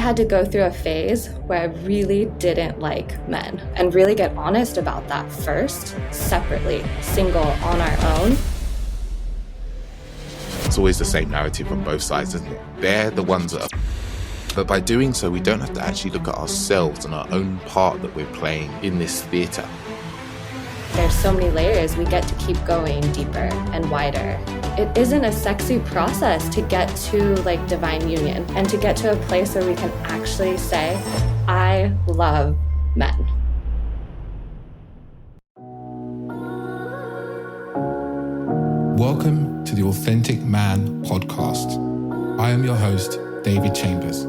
had to go through a phase where I really didn't like men and really get honest about that first, separately, single, on our own. It's always the same narrative on both sides, isn't it? They're the ones that are... But by doing so, we don't have to actually look at ourselves and our own part that we're playing in this theatre. There's so many layers, we get to keep going deeper and wider. It isn't a sexy process to get to like divine union and to get to a place where we can actually say, I love men. Welcome to the Authentic Man podcast. I am your host, David Chambers.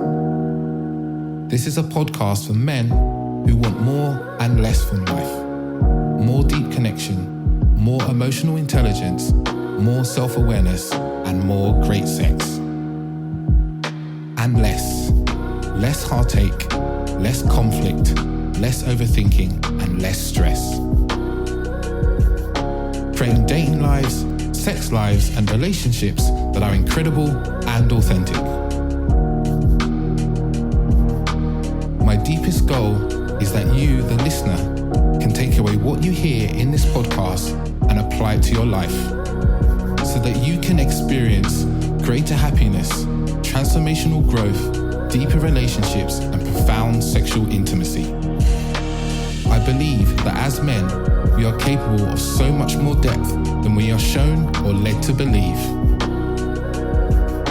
This is a podcast for men who want more and less from life. More deep connection, more emotional intelligence, more self-awareness, and more great sex. And less heartache, less conflict, less overthinking, and less stress. Creating dating lives, sex lives, and relationships that are incredible and authentic. My deepest goal is that you, the listener, can take away what you hear in this podcast and apply it to your life so that you can experience greater happiness, transformational growth, deeper relationships, and profound sexual intimacy. I believe that as men, we are capable of so much more depth than we are shown or led to believe.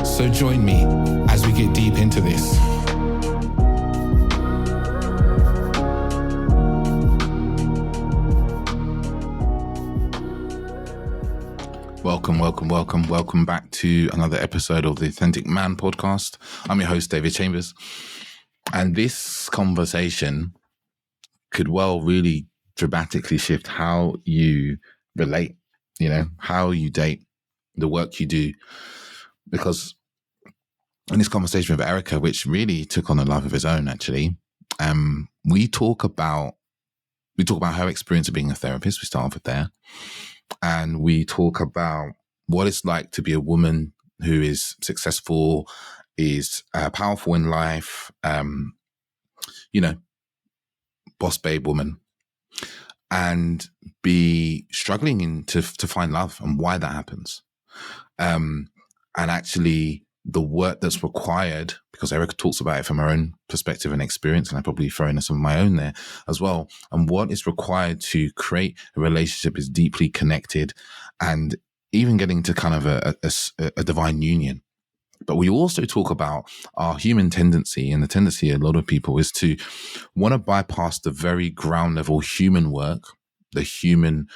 So join me as we get deep into this. Welcome back to another episode of the Authentic Man podcast. I'm your host, David Chambers. And this conversation could well really dramatically shift how you relate, how you date, the work you do. Because in this conversation with Erika, which really took on a life of its own, actually, we talk about her experience of being a therapist. We start off with there. And we talk about what it's like to be a woman who is successful, is powerful in life, boss babe woman, and be struggling to find love and why that happens. And actually the work that's required, because Erika talks about it from her own perspective and experience, and I probably throw in some of my own there as well. And what is required to create a relationship is deeply connected and even getting to kind of a divine union. But we also talk about our human tendency, and the tendency of a lot of people is to want to bypass the very ground level human work, the human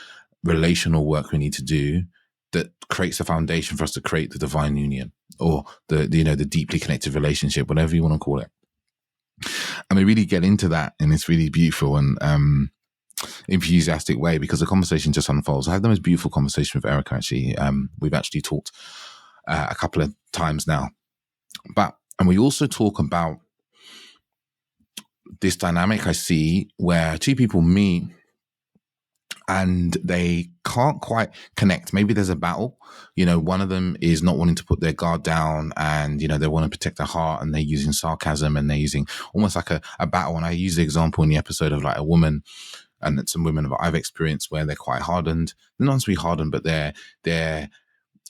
relational work we need to do that creates a foundation for us to create the divine union or the deeply connected relationship, whatever you want to call it. And we really get into that in this really beautiful and enthusiastic way because the conversation just unfolds. I had the most beautiful conversation with Erika, actually. We've actually talked a couple of times now. And we also talk about this dynamic I see where two people meet and they can't quite connect. Maybe there's a battle. One of them is not wanting to put their guard down and, they want to protect their heart and they're using sarcasm and they're using almost like a battle. And I use the example in the episode of like a woman and some women that I've experienced where they're quite hardened. They're not necessarily hardened, but they're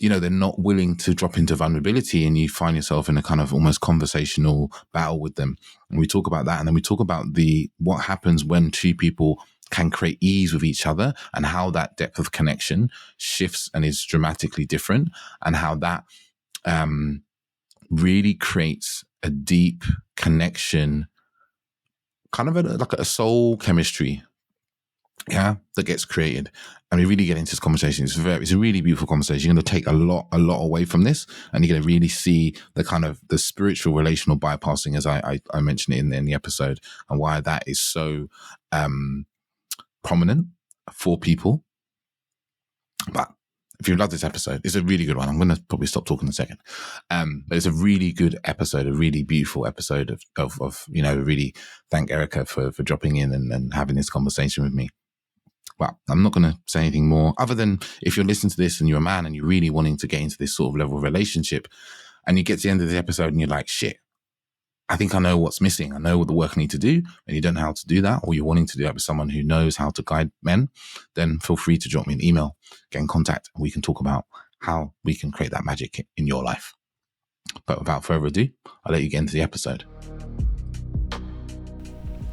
not willing to drop into vulnerability and you find yourself in a kind of almost conversational battle with them. And we talk about that. And then we talk about what happens when two people can create ease with each other and how that depth of connection shifts and is dramatically different and how that really creates a deep connection, kind of like a soul chemistry, that gets created. And we really get into this conversation. It's a really beautiful conversation. You're going to take a lot away from this, and you're going to really see the kind of the spiritual relational bypassing, as I mentioned it in the episode, and why that is so prominent for people. But if you love this episode, it's a really good one. I'm going to probably stop talking in a second. But it's a really good episode, a really beautiful episode of really thank Erika for dropping in and having this conversation with me. Well, I'm not going to say anything more other than if you're listening to this and you're a man and you're really wanting to get into this sort of level of relationship and you get to the end of the episode and you're like, shit, I think I know what's missing. I know what the work I need to do, and you don't know how to do that, or you're wanting to do that with someone who knows how to guide men, then feel free to drop me an email, get in contact, and we can talk about how we can create that magic in your life. But without further ado, I'll let you get into the episode.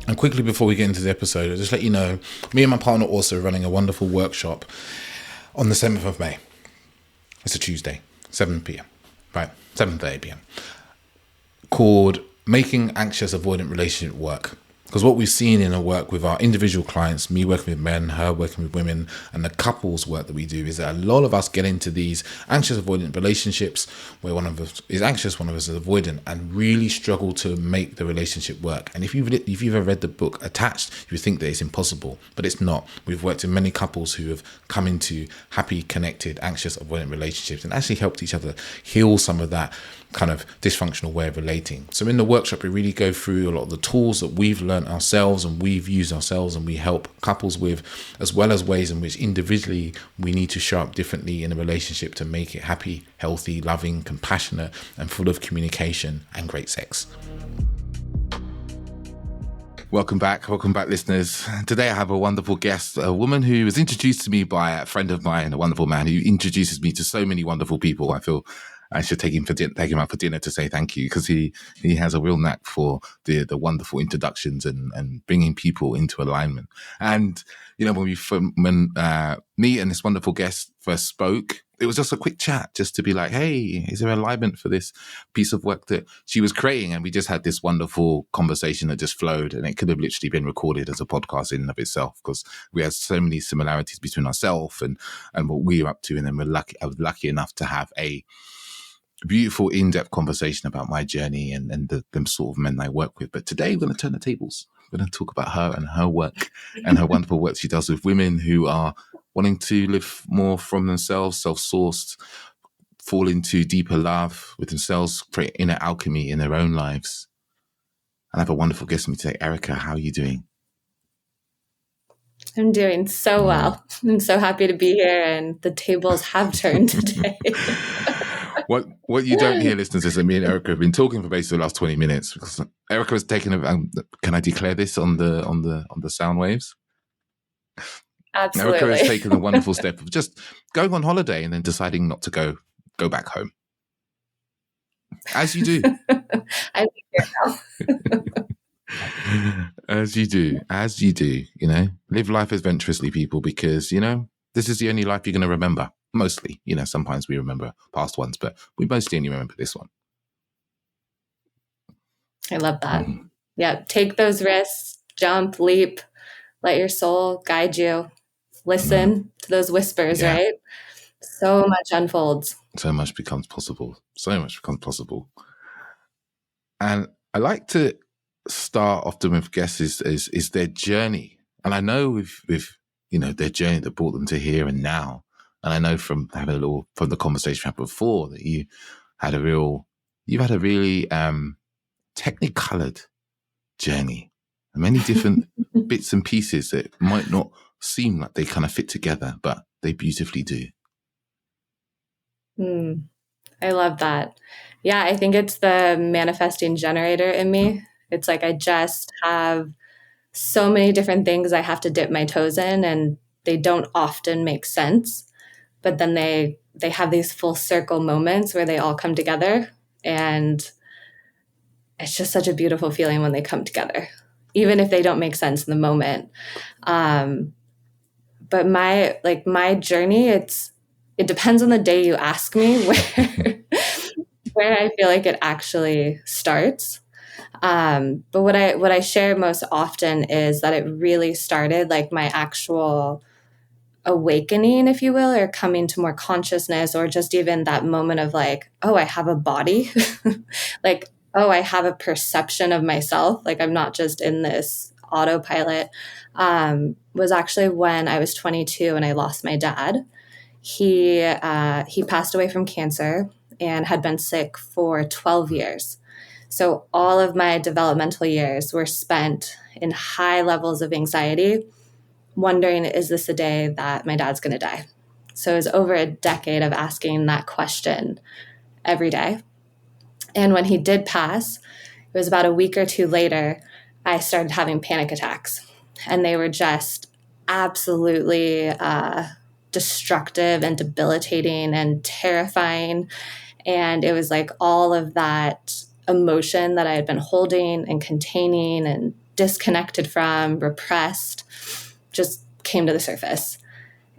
And quickly before we get into the episode, I'll just let you know, me and my partner also are running a wonderful workshop on the 7th of May. It's a Tuesday, 7 p.m. Right, 7:30 p.m. called Making Anxious Avoidant Relationship Work. Because what we've seen in our work with our individual clients, me working with men, her working with women, and the couples work that we do, is that a lot of us get into these anxious avoidant relationships where one of us is anxious, one of us is avoidant, and really struggle to make the relationship work. And if you've ever read the book Attached, you would think that it's impossible, but it's not. We've worked with many couples who have come into happy, connected, anxious avoidant relationships and actually helped each other heal some of that kind of dysfunctional way of relating. So in the workshop, we really go through a lot of the tools that we've learned ourselves and we've used ourselves and we help couples with, as well as ways in which individually we need to show up differently in a relationship to make it happy, healthy, loving, compassionate, and full of communication and great sex. Welcome back, listeners. Today I have a wonderful guest, a woman who was introduced to me by a friend of mine, a wonderful man who introduces me to so many wonderful people. I feel I should take him out for dinner to say thank you, because he has a real knack for the wonderful introductions and bringing people into alignment. And you know, when me and this wonderful guest first spoke, it was just a quick chat, just to be like, hey, is there alignment for this piece of work that she was creating? And we just had this wonderful conversation that just flowed, and it could have literally been recorded as a podcast in and of itself, because we had so many similarities between ourselves and what we're up to. And then I was lucky enough to have a beautiful in-depth conversation about my journey and the sort of men I work with. But today we're going to turn the tables. We're going to talk about her and her work and her wonderful work she does with women who are wanting to live more from themselves, self-sourced, fall into deeper love with themselves, create inner alchemy in their own lives. And I have a wonderful guest with me today. Erika, how are you doing? I'm doing so well. I'm so happy to be here, and the tables have turned today. What you don't hear, listeners, is that me and Erika have been talking for basically the last 20 minutes, because Erika has taken can I declare this on the sound waves? Absolutely. Erika has taken the wonderful step of just going on holiday and then deciding not to go back home. As you do. I'm here now. As you do, you know, live life adventurously, people, because, you know, this is the only life you're going to remember. Mostly, you know, sometimes we remember past ones, but we mostly only remember this one. I love that. Yeah. Take those risks, jump, leap, let your soul guide you. Listen to those whispers, right? So much unfolds. So much becomes possible. And I like to start often with guests is their journey. And I know with you know, their journey that brought them to here and now. And I know from having from the conversation we had before that you've had a really technicolored journey, and many different bits and pieces that might not seem like they kind of fit together, but they beautifully do. I love that. Yeah, I think it's the manifesting generator in me. It's like I just have so many different things I have to dip my toes in, and they don't often make sense. But then they have these full circle moments where they all come together, and it's just such a beautiful feeling when they come together, even if they don't make sense in the moment. But my journey, it depends on the day you ask me where I feel like it actually starts. But what I share most often is that it really started like my actual awakening, if you will, or coming to more consciousness, or just even that moment of like, oh, I have a body, like, oh, I have a perception of myself. Like I'm not just in this autopilot, was actually when I was 22 and I lost my dad. He passed away from cancer and had been sick for 12 years. So all of my developmental years were spent in high levels of anxiety, wondering, is this the day that my dad's going to die? So it was over a decade of asking that question every day. And when he did pass, It was about a week or two later, I started having panic attacks, and they were just absolutely destructive and debilitating and terrifying. And it was like all of that emotion that I had been holding and containing and disconnected from, repressed, just came to the surface.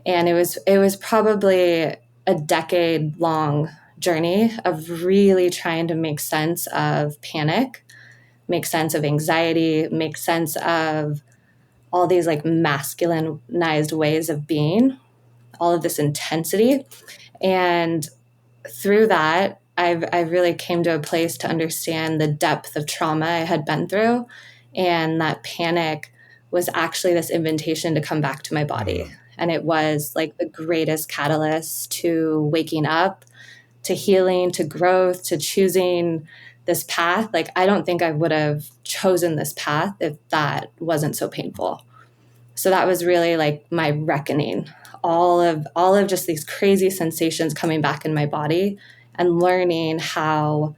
And it was probably a decade long journey of really trying to make sense of panic, make sense of anxiety, make sense of all these like masculinized ways of being, all of this intensity. And through that, I really came to a place to understand the depth of trauma I had been through, and that panic was actually this invitation to come back to my body. And it was like the greatest catalyst to waking up, to healing, to growth, to choosing this path. Like, I don't think I would have chosen this path if that wasn't so painful. So that was really like my reckoning, all of just these crazy sensations coming back in my body, and learning how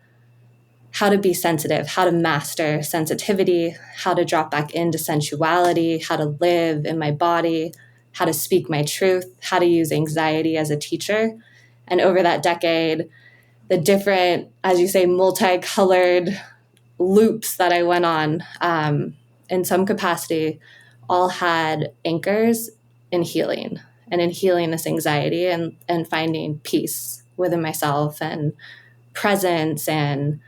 to be sensitive, how to master sensitivity, how to drop back into sensuality, how to live in my body, how to speak my truth, how to use anxiety as a teacher. And over that decade, the different, as you say, multicolored loops that I went on, in some capacity, all had anchors in healing, and in healing this anxiety, and finding peace within myself and presence and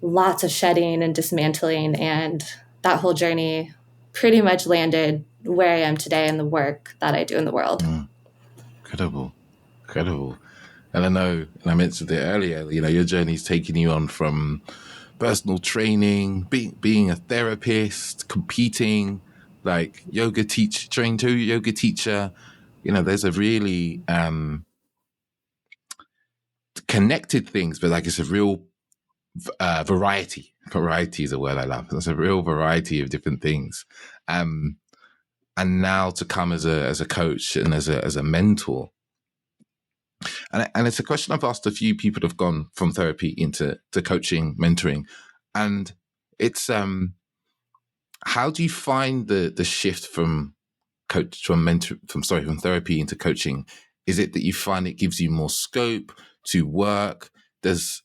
lots of shedding and dismantling. And that whole journey pretty much landed where I am today in the work that I do in the world. Incredible. And I know, and I mentioned it earlier, your journey's taking you on from personal training, being a therapist, competing, like trained to yoga teacher. There's a really connected things, but like it's a real variety. Variety is a word I love. There's a real variety of different things. And now to come as a coach and as a mentor. And it's a question I've asked a few people that have gone from therapy into coaching, mentoring. And it's how do you find the shift from therapy into coaching? Is it that you find it gives you more scope to work? Is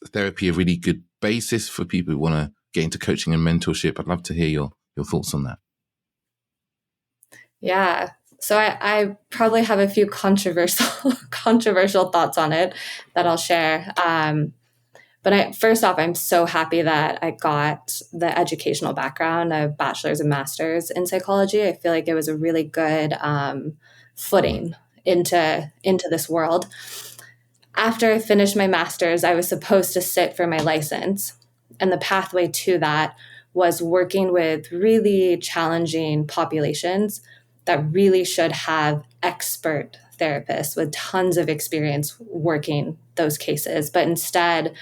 therapy a really good basis for people who want to get into coaching and mentorship? I'd love to hear your thoughts on that. Yeah. So I probably have a few controversial thoughts on it that I'll share. But first off, I'm so happy that I got the educational background, a bachelor's and master's in psychology. I feel like it was a really good footing into this world. After I finished my master's, I was supposed to sit for my license. And the pathway to that was working with really challenging populations that really should have expert therapists with tons of experience working those cases. But instead,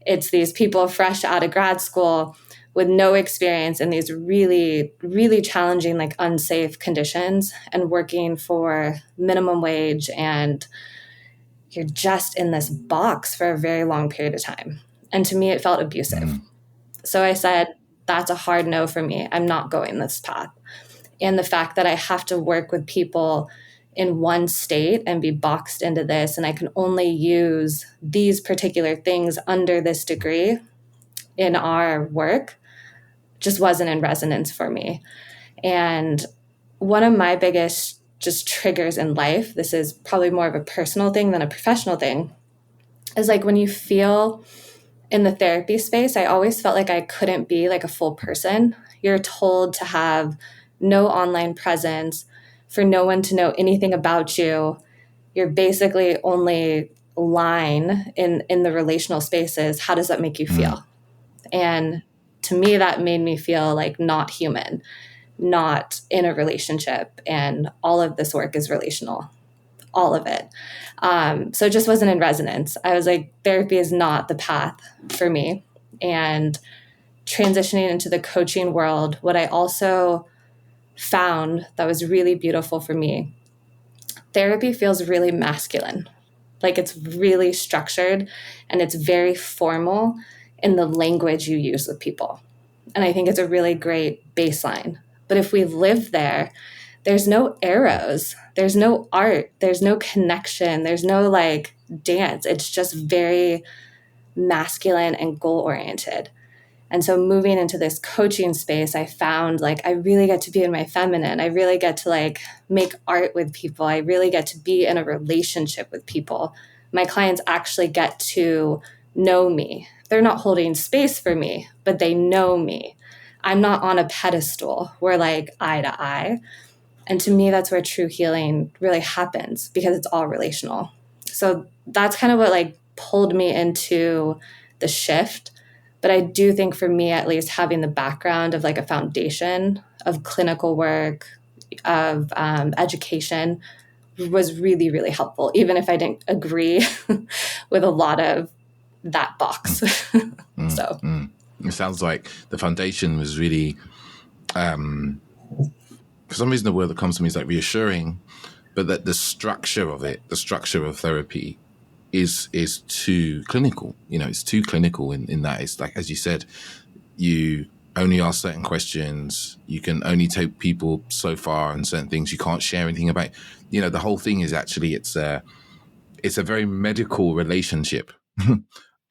it's these people fresh out of grad school with no experience in these really, really challenging, like unsafe conditions, and working for minimum wage, and you're just in this box for a very long period of time. And to me, it felt abusive. So I said, that's a hard no for me. I'm not going this path. And the fact that I have to work with people in one state and be boxed into this, and I can only use these particular things under this degree in our work, just wasn't in resonance for me. And one of my biggest just triggers in life, this is probably more of a personal thing than a professional thing, is like when you feel in the therapy space, I always felt like I couldn't be like a full person. You're told to have no online presence, for no one to know anything about you. You're basically only line in the relational spaces. How does that make you feel? And to me, that made me feel like not human, not in a relationship. And all of this work is relational, all of it. So it just wasn't in resonance. I was like, therapy is not the path for me. And transitioning into the coaching world, what I also found that was really beautiful for me, therapy feels really masculine. Like it's really structured and it's very formal in the language you use with people. And I think it's a really great baseline. But if we live there, there's no arrows, there's no art, there's no connection, there's no like dance. It's just very masculine and goal oriented. And so moving into this coaching space, I found like I really get to be in my feminine. I really get to like make art with people. I really get to be in a relationship with people. My clients actually get to know me. They're not holding space for me, but they know me. I'm not on a pedestal. We're like eye to eye. And to me, that's where true healing really happens because it's all relational. So that's kind of what like pulled me into the shift. But I do think for me, at least, having the background of like a foundation of clinical work, of education was really, really helpful, even if I didn't agree with a lot of that box. So It sounds like the foundation was really, for some reason, the word that comes to me is like reassuring, but that the structure of it, the structure of therapy is too clinical. You know, it's too clinical in that it's like, as you said, you only ask certain questions, you can only take people so far, and certain things you can't share anything about. You know, the whole thing is actually it's a very medical relationship.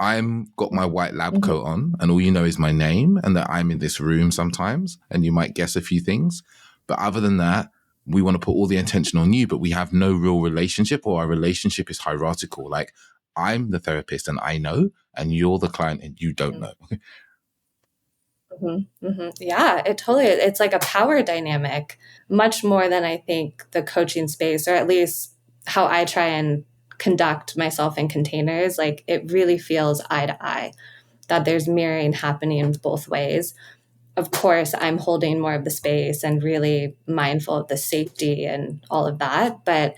I'm got my white lab coat on, and all you know is my name and that I'm in this room sometimes, and you might guess a few things. But other than that, we want to put all the attention on you, but we have no real relationship, or our relationship is hierarchical. Like, I'm the therapist and I know, and you're the client and you don't know. Yeah, it's like a power dynamic, much more than I think the coaching space, or at least how I try and conduct myself in containers. Like it really feels eye to eye, that there's mirroring happening both ways. Of course, I'm holding more of the space and really mindful of the safety and all of that, but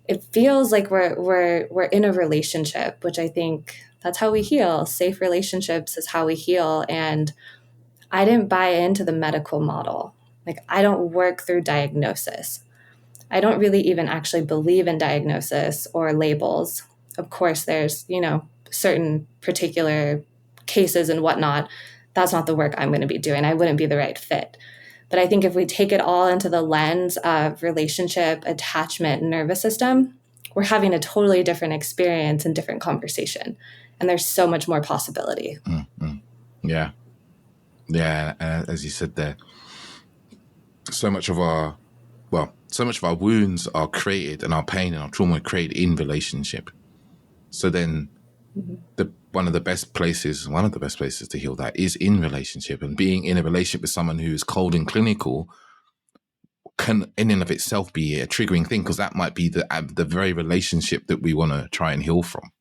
it feels like we're in a relationship, which I think that's how we heal. Safe relationships is how we heal. And I didn't buy into the medical model. Like, I don't work through diagnosis. I don't really even actually believe in diagnosis or labels. Of course, there's, certain particular cases and whatnot. That's not the work I'm going to be doing. I wouldn't be the right fit. But I think if we take it all into the lens of relationship, attachment, nervous system, we're having a totally different experience and different conversation. And there's so much more possibility. Yeah. Yeah. As you said there, so much of our wounds are created, and our pain and our trauma are created in relationship. So then one of the best places to heal that is in relationship, and being in a relationship with someone who is cold and clinical can in and of itself be a triggering thing, because that might be the very relationship that we want to try and heal from.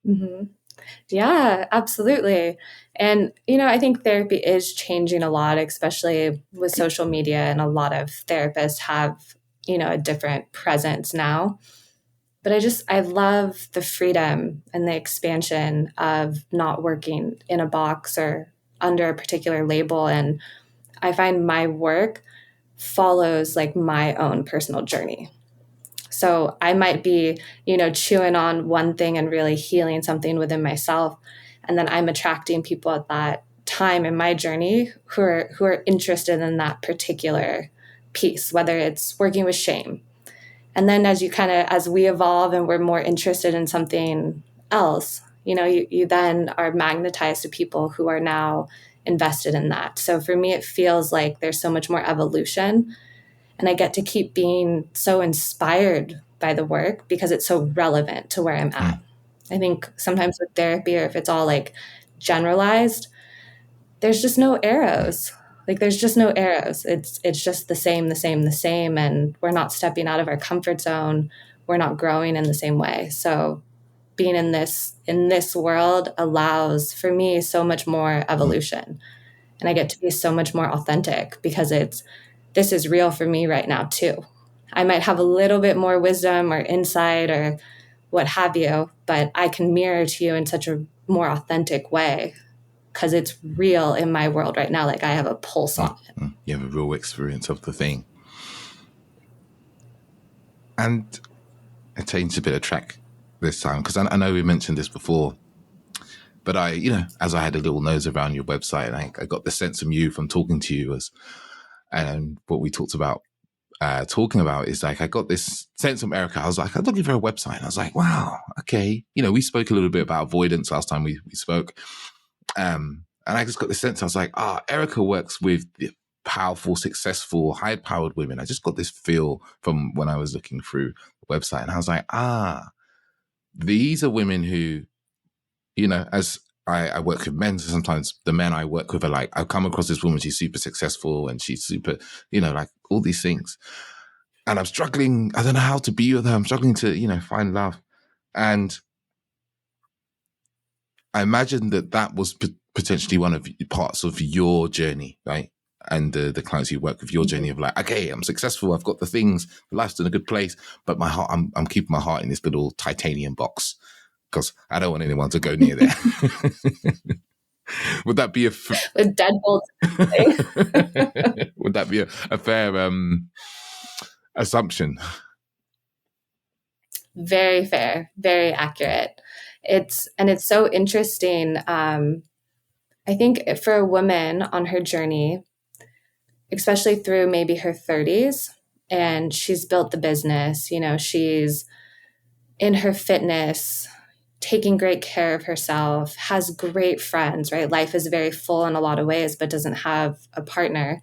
Mm-hmm. Yeah, absolutely. And, I think therapy is changing a lot, especially with social media, and a lot of therapists have, a different presence now. But I love the freedom and the expansion of not working in a box or under a particular label. And I find my work follows like my own personal journey. So I might be, chewing on one thing and really healing something within myself. And then I'm attracting people at that time in my journey who are interested in that particular piece, whether it's working with shame. And then as we evolve and we're more interested in something else, you then are magnetized to people who are now invested in that. So for me, it feels like there's so much more evolution, and I get to keep being so inspired by the work because it's so relevant to where I'm at. I think sometimes with therapy, or if it's all like generalized, there's just no arrows. Like there's just no arrows. It's just the same. And we're not stepping out of our comfort zone. We're not growing in the same way. So being in this world allows for me so much more evolution. And I get to be so much more authentic because this is real for me right now too. I might have a little bit more wisdom or insight or what have you, but I can mirror to you in such a more authentic way because it's real in my world right now. Like I have a pulse on it. You have a real experience of the thing. And I changed a bit of track this time because I know we mentioned this before. But as I had a little nose around your website, I got the sense from you from talking to you and what we talked about, talking about is like, I got this sense from Erika. I was like, I'm looking for a website. And I was like, wow, okay. We spoke a little bit about avoidance last time we spoke. And I just got this sense. I was like, Erika works with the powerful, successful, high-powered women. I just got this feel from when I was looking through the website. And I was like, these are women who, as I work with men, so sometimes the men I work with are like, I've come across this woman, she's super successful and she's super, like all these things. And I'm struggling, I don't know how to be with her. I'm struggling to, find love. And I imagine that was potentially one of the parts of your journey, right? And the clients you work with, your journey of like, okay, I'm successful, I've got the things, life's in a good place, but my heart, I'm keeping my heart in this little titanium box because I don't want anyone to go near there. Would that be with deadbolt? Would that be a fair assumption? Very fair, very accurate. It's so interesting. I think for a woman on her journey, especially through maybe her 30s, and she's built the business, she's in her fitness, taking great care of herself, has great friends, right? Life is very full in a lot of ways, but doesn't have a partner.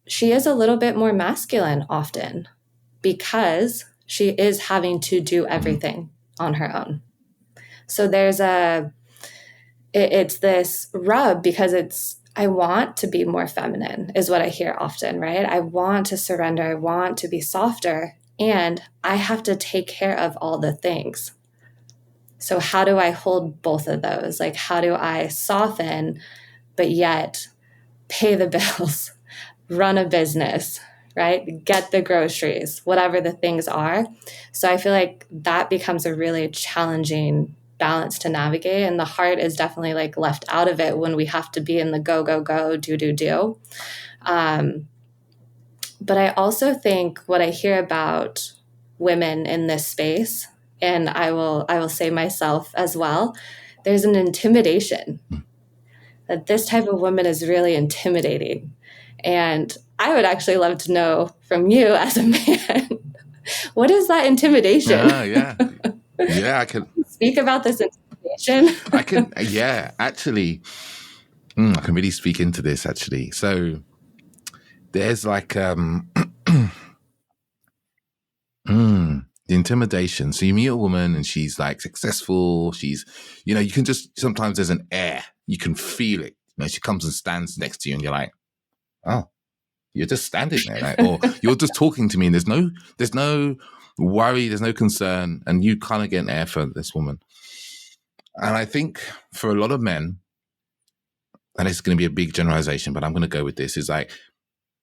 She is a little bit more masculine often because she is having to do everything on her own. So there's it's this rub because I want to be more feminine is what I hear often, right? I want to surrender. I want to be softer. And I have to take care of all the things. So how do I hold both of those? Like, how do I soften, but yet pay the bills, run a business, right? Get the groceries, whatever the things are. So I feel like that becomes a really challenging balance to navigate. And the heart is definitely like left out of it when we have to be in the go, go, go, do. But I also think what I hear about women in this space, and I will say myself as well, there's an intimidation that this type of woman is really intimidating. And I would actually love to know from you as a man, what is that intimidation? Yeah, I can speak about this intimidation. I can actually, I can really speak into this actually. So there's like the intimidation. So you meet a woman and she's like successful. She's, you can just, sometimes there's an air, you can feel it. She comes and stands next to you and you're like, oh, you're just standing there, like, or you're just talking to me and there's no worry, there's no concern, and you kind of get an air for this woman. And I think for a lot of men, and it's going to be a big generalization, but I'm going to go with this, is like,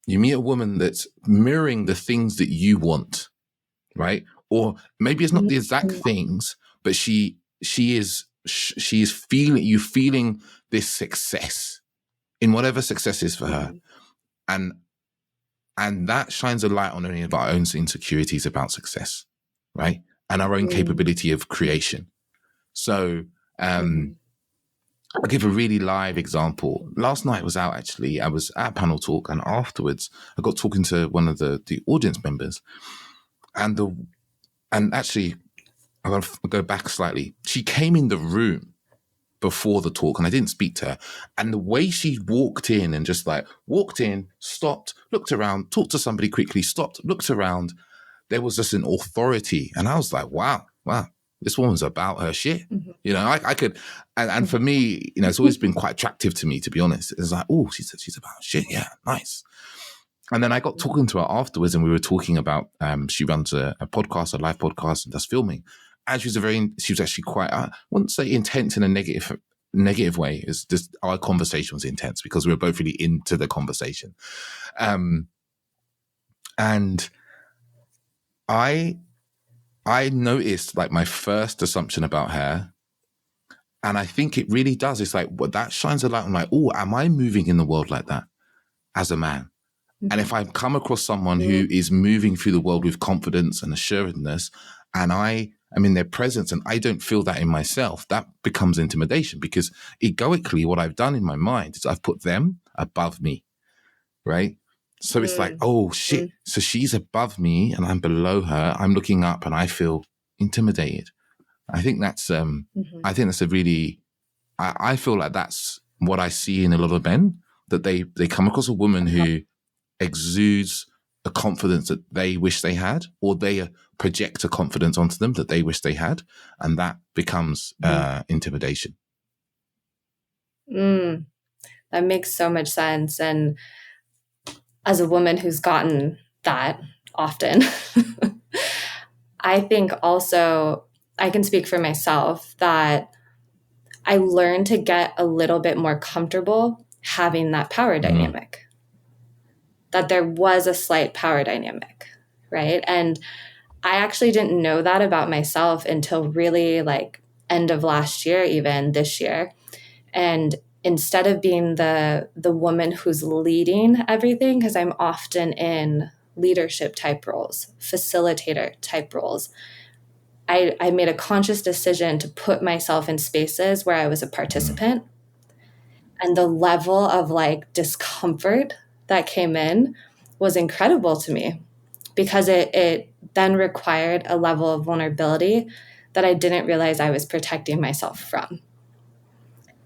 you meet a woman that's mirroring the things that you want, right? Or maybe it's not the exact things, but she is feeling this success in whatever success is for her. And that shines a light on any of our own insecurities about success, right? And our own capability of creation. So I'll give a really live example. Last night was out, actually. I was at a panel talk, and afterwards I got talking to one of the audience members. And actually, I'm going to go back slightly. She came in the room before the talk and I didn't speak to her. And the way she walked in and just like walked in, stopped, looked around, talked to somebody quickly, stopped, looked around. There was just an authority. And I was like, wow, this woman's about her shit. I could, and for me, it's always been quite attractive to me, to be honest. It's like, oh, she's about her shit. Yeah, nice. And then I got talking to her afterwards and we were talking about, she runs a podcast, a live podcast, and does filming. And she was actually quite, I wouldn't say intense in a negative way. It's just our conversation was intense because we were both really into the conversation. And I noticed like my first assumption about her, and I think it really does. It's like, well, that shines a light on like, oh, am I moving in the world like that as a man? And if I come across someone who is moving through the world with confidence and assuredness, and I I'm in their presence and I don't feel that in myself, that becomes intimidation, because egoically what I've done in my mind is I've put them above me, right? So it's like, oh shit, so she's above me and I'm below her. I'm looking up and I feel intimidated. I think that's I think that's a really, I feel like that's what I see in a lot of men, that they come across a woman who exudes a confidence that they wish they had, or they project a confidence onto them that they wish they had, and that becomes intimidation. That makes so much sense. And as a woman who's gotten that often, I think also I can speak for myself that I learned to get a little bit more comfortable having that power dynamic, that there was a slight power dynamic, right? And I actually didn't know that about myself until really like end of last year, even this year. And instead of being the woman who's leading everything, because I'm often in leadership type roles, facilitator type roles, I made a conscious decision to put myself in spaces where I was a participant. And the level of like discomfort that came in was incredible to me, because it then required a level of vulnerability that I didn't realize I was protecting myself from.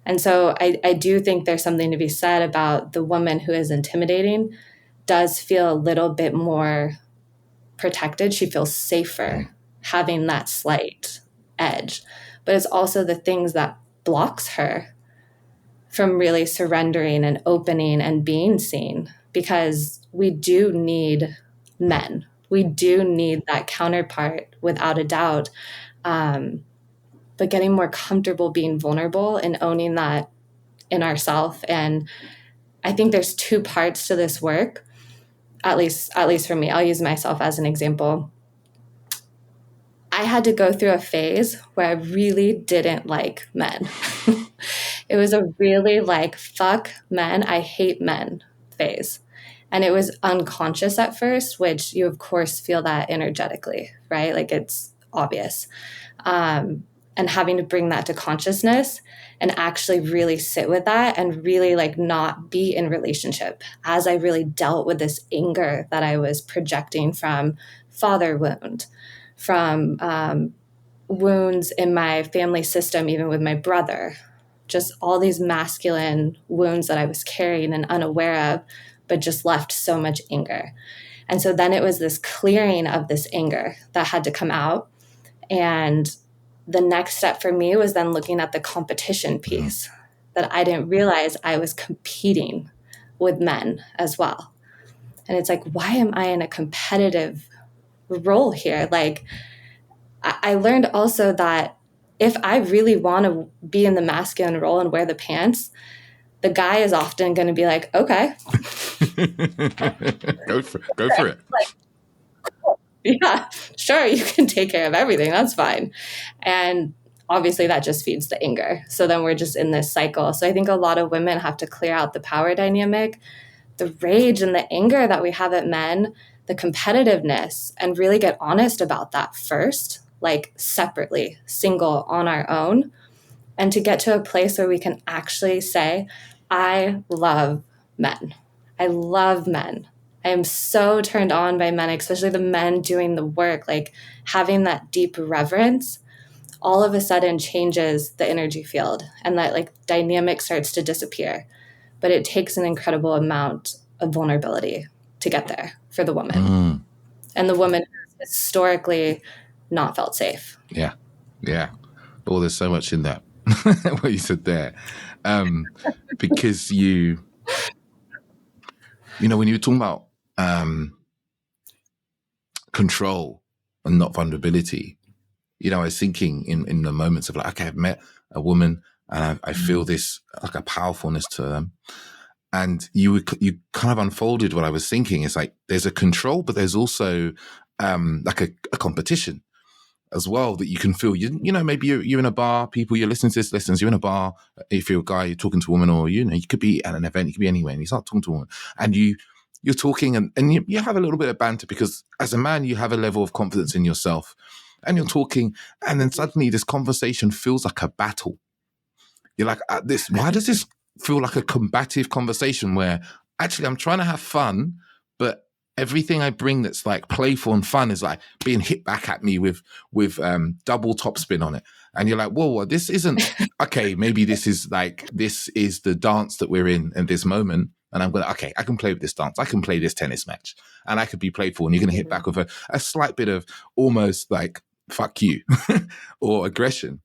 And so I do think there's something to be said about the woman who is intimidating does feel a little bit more protected. She feels safer having that slight edge. But it's also the things that blocks her from really surrendering and opening and being seen, because we do need men. We do need that counterpart without a doubt. But getting more comfortable being vulnerable and owning that in ourselves. And I think there's two parts to this work, at least for me. I'll use myself as an example. I had to go through a phase where I really didn't like men. It was a really like, fuck men, I hate men phase. And it was unconscious at first, which you of course feel that energetically, right? Like it's obvious. And having to bring that to consciousness and actually really sit with that and really like not be in relationship, as I really dealt with this anger that I was projecting from father wound, from wounds in my family system, even with my brother, just all these masculine wounds that I was carrying and unaware of, but just left so much anger. And so then it was this clearing of this anger that had to come out. And the next step for me was then looking at the competition piece, that I didn't realize I was competing with men as well. And it's like, why am I in a competitive role here? Like, I learned also that if I really want to be in the masculine role and wear the pants, the guy is often going to be like, okay. Go for it. Like, yeah, sure, you can take care of everything. That's fine. And obviously that just feeds the anger. So then we're just in this cycle. So I think a lot of women have to clear out the power dynamic, the rage and the anger that we have at men, the competitiveness, and really get honest about that first, like separately, single on our own, and to get to a place where we can actually say, I love men. I love men. I am so turned on by men, especially the men doing the work, like having that deep reverence all of a sudden changes the energy field, and that like dynamic starts to disappear. But it takes an incredible amount of vulnerability to get there for the woman. And the woman has historically not felt safe. Yeah. Oh, there's so much in that, what you said there. Because you know, when you were talking about control and not vulnerability, you know, I was thinking in the moments of like, okay, I've met a woman and I feel this like a powerfulness to them. And you kind of unfolded what I was thinking. It's like there's a control, but there's also like a competition as well that you can feel. You know, maybe you're in a bar, people you're listening to this, listeners, you're in a bar. If you're a guy, you're talking to a woman, or you know, you could be at an event, you could be anywhere, and you start talking to a woman, and you're talking, and you have a little bit of banter, because as a man, you have a level of confidence in yourself and you're talking, and then suddenly this conversation feels like a battle. You're like, why does this feel like a combative conversation where actually I'm trying to have fun, but everything I bring that's like playful and fun is like being hit back at me with double topspin on it. And you're like, whoa, this isn't, okay, maybe this is the dance that we're in this moment. And I'm going to, okay, I can play with this dance. I can play this tennis match and I could be playful, and you're going to hit back with a slight bit of almost like, fuck you or aggression.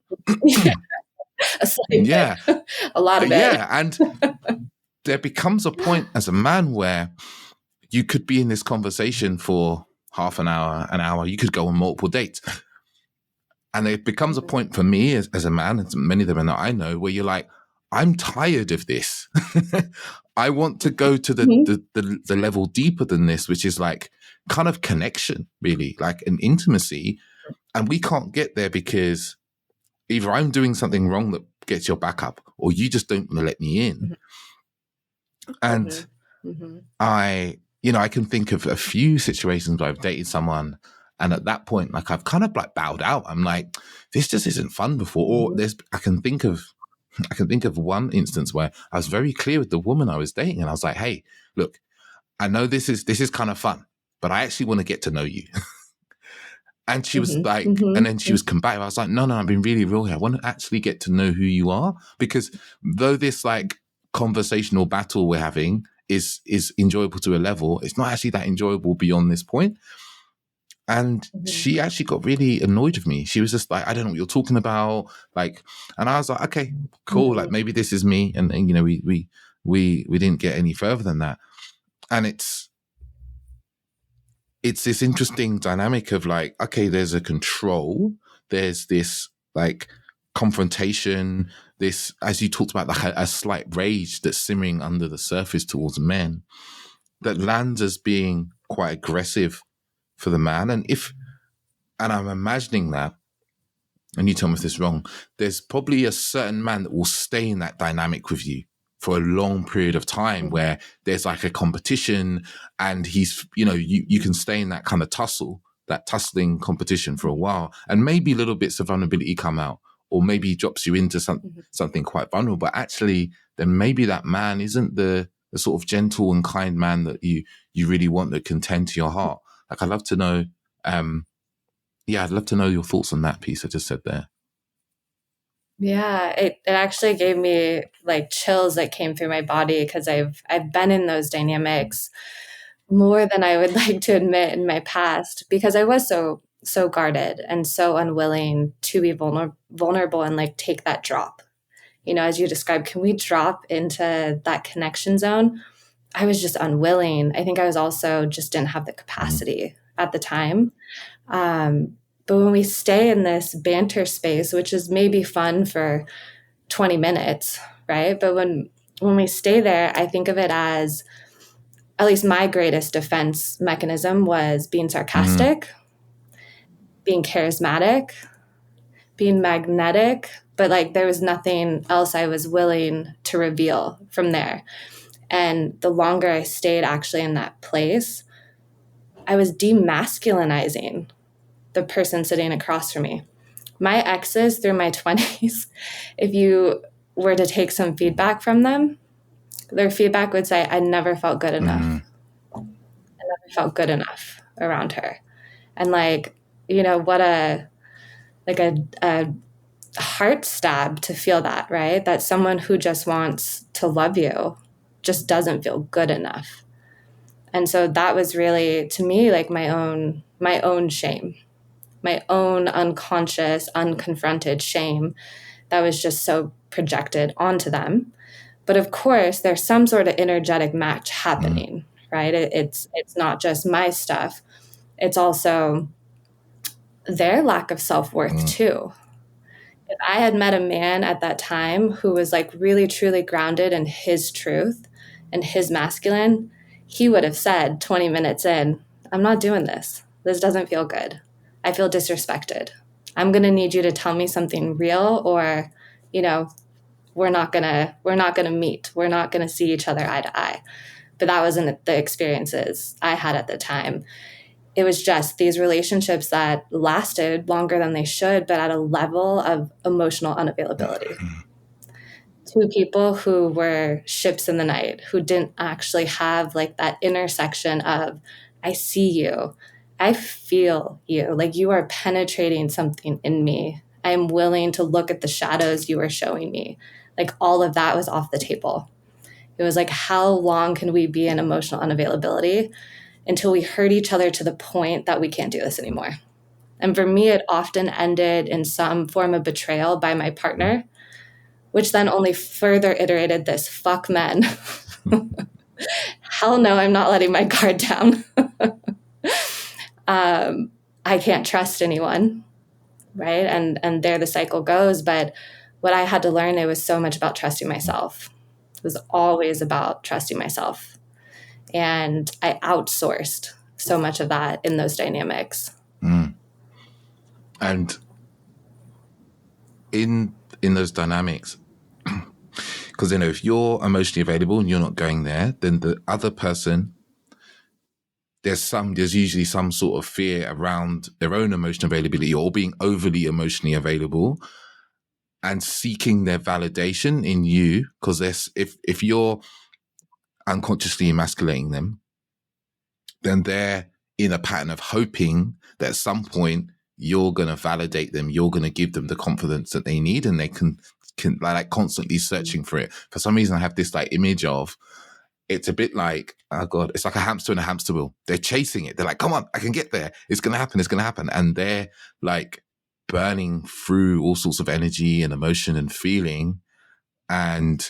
A slight bit. A lot of it. Yeah. And there becomes a point as a man where you could be in this conversation for half an hour, you could go on multiple dates. And it becomes a point for me as a man, and many of them that I know, where you're like, I'm tired of this. I want to go to the level deeper than this, which is like kind of connection, really, like an intimacy. And we can't get there because either I'm doing something wrong that gets your back up, or you just don't want to let me in. And I can think of a few situations where I've dated someone, and at that point, like I've kind of like bowed out. I'm like, this just isn't fun before. Or I can think of one instance where I was very clear with the woman I was dating, and I was like, hey, look, I know this is kind of fun, but I actually want to get to know you. And she was like, and then she was combative. I was like, no, I've been really real here. I want to actually get to know who you are, because though this like conversational battle we're having is enjoyable to a level, it's not actually that enjoyable beyond this point. And she actually got really annoyed with me. She was just like, I don't know what you're talking about. Like, and I was like, okay, cool. Like maybe this is me. And you know, we didn't get any further than that. And it's this interesting dynamic of like, okay, there's a control, there's this like confrontation, this, as you talked about, like a slight rage that's simmering under the surface towards men that lands as being quite aggressive for the man. And I'm imagining that, and you tell me if this is wrong, there's probably a certain man that will stay in that dynamic with you for a long period of time where there's like a competition, and he's, you know, you can stay in that kind of tussling competition for a while, and maybe little bits of vulnerability come out, or maybe he drops you into something quite vulnerable, but actually then maybe that man isn't the sort of gentle and kind man that you really want, that can tend to your heart. Like, I'd love to know, I'd love to know your thoughts on that piece I just said there. Yeah, it actually gave me like chills that came through my body, because I've been in those dynamics more than I would like to admit in my past, because I was so guarded and so unwilling to be vulnerable and like take that drop. You know, as you described, can we drop into that connection zone? I was just unwilling. I think I was also just didn't have the capacity at the time. But when we stay in this banter space, which is maybe fun for 20 minutes, right? But when we stay there, I think of it as, at least my greatest defense mechanism was being sarcastic, being charismatic, being magnetic, but like there was nothing else I was willing to reveal from there. And the longer I stayed actually in that place, I was demasculinizing the person sitting across from me. My exes through my 20s, if you were to take some feedback from them, their feedback would say, I never felt good enough. I never felt good enough around her. And like, you know, what a heart stab to feel that, right? That someone who just wants to love you just doesn't feel good enough. And so that was really, to me, like my own shame, my own unconscious, unconfronted shame that was just so projected onto them. But of course, there's some sort of energetic match happening, right? It's not just my stuff. It's also their lack of self-worth too. If I had met a man at that time who was like really, truly grounded in his truth and his masculine, he would have said 20 minutes in, I'm not doing this. This doesn't feel good. I feel disrespected. I'm going to need you to tell me something real, or, you know, we're not going to meet. We're not going to see each other eye to eye. But that wasn't the experiences I had at the time. it was just these relationships that lasted longer than they should, but at a level of emotional unavailability. Two people who were ships in the night, who didn't actually have like that intersection of, I see you, I feel you, like you are penetrating something in me. I am willing to look at the shadows you are showing me. Like all of that was off the table. It was like, how long can we be in emotional unavailability until we hurt each other to the point that we can't do this anymore? And for me, it often ended in some form of betrayal by my partner, which then only further iterated this: fuck men. Hell no, I'm not letting my guard down. I can't trust anyone, right? And there the cycle goes. But what I had to learn, it was so much about trusting myself. It was always about trusting myself. And I outsourced so much of that in those dynamics. And in those dynamics, because if you're emotionally available and you're not going there, then the other person, there's usually some sort of fear around their own emotional availability or being overly emotionally available and seeking their validation in you. Because if you're unconsciously emasculating them, then they're in a pattern of hoping that at some point you're going to validate them, you're going to give them the confidence that they need, and they can like constantly searching for it. For some reason, I have this like image of, it's a bit like, oh God, it's like a hamster in a hamster wheel. They're chasing it. They're like, come on, I can get there. It's going to happen. It's going to happen. And they're like burning through all sorts of energy and emotion and feeling. And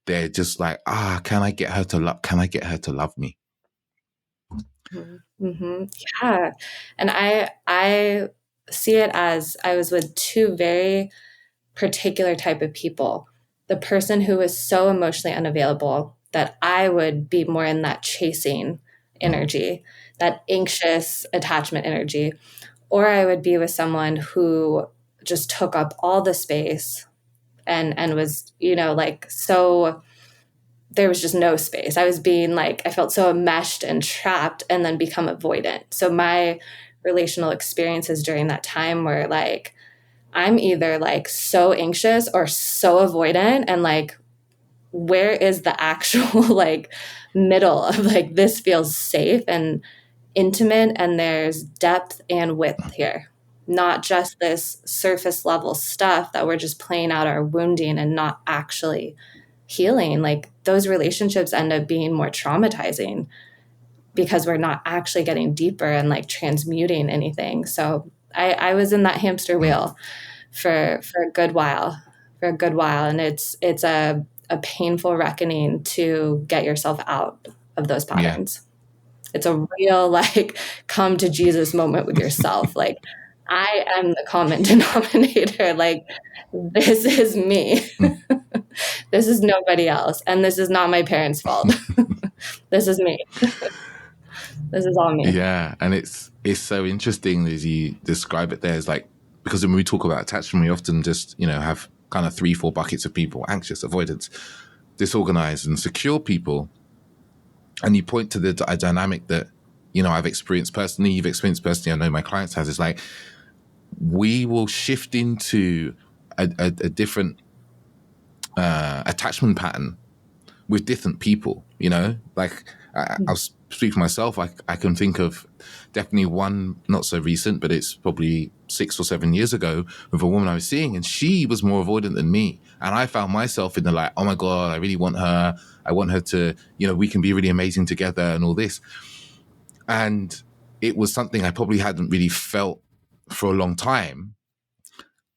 they're just like, can I get her to love? Can I get her to love me? Mm-hmm. Yeah. And I see it as, I was with two very particular type of people. The person who was so emotionally unavailable that I would be more in that chasing energy, that anxious attachment energy, or I would be with someone who just took up all the space and was, like, so there was just no space. I was being like, I felt so enmeshed and trapped and then become avoidant. So my relational experiences during that time were like, I'm either like so anxious or so avoidant, and like, where is the actual like middle of like, this feels safe and intimate and there's depth and width here, not just this surface level stuff that we're just playing out our wounding and not actually healing. Like those relationships end up being more traumatizing because we're not actually getting deeper and like transmuting anything. So I was in that hamster wheel for a good while, and it's a painful reckoning to get yourself out of those patterns. Yeah. It's a real like come to Jesus moment with yourself. Like, I am the common denominator. Like, this is me. This is nobody else, and this is not my parents' fault. This is me. This is all me. Yeah, and it's so interesting as you describe it there. It's like, because when we talk about attachment, we often just, have kind of 3-4 buckets of people: anxious, avoidance, disorganized, and secure people. And you point to the dynamic that, I've experienced personally, you've experienced personally, I know my clients has. It's like, we will shift into a different attachment pattern with different people, like I'll speak for myself. I can think of definitely one, not so recent, but it's probably 6 or 7 years ago, with a woman I was seeing, and she was more avoidant than me. And I found myself in the like, oh my God, I really want her. I want her to, we can be really amazing together and all this. And it was something I probably hadn't really felt for a long time.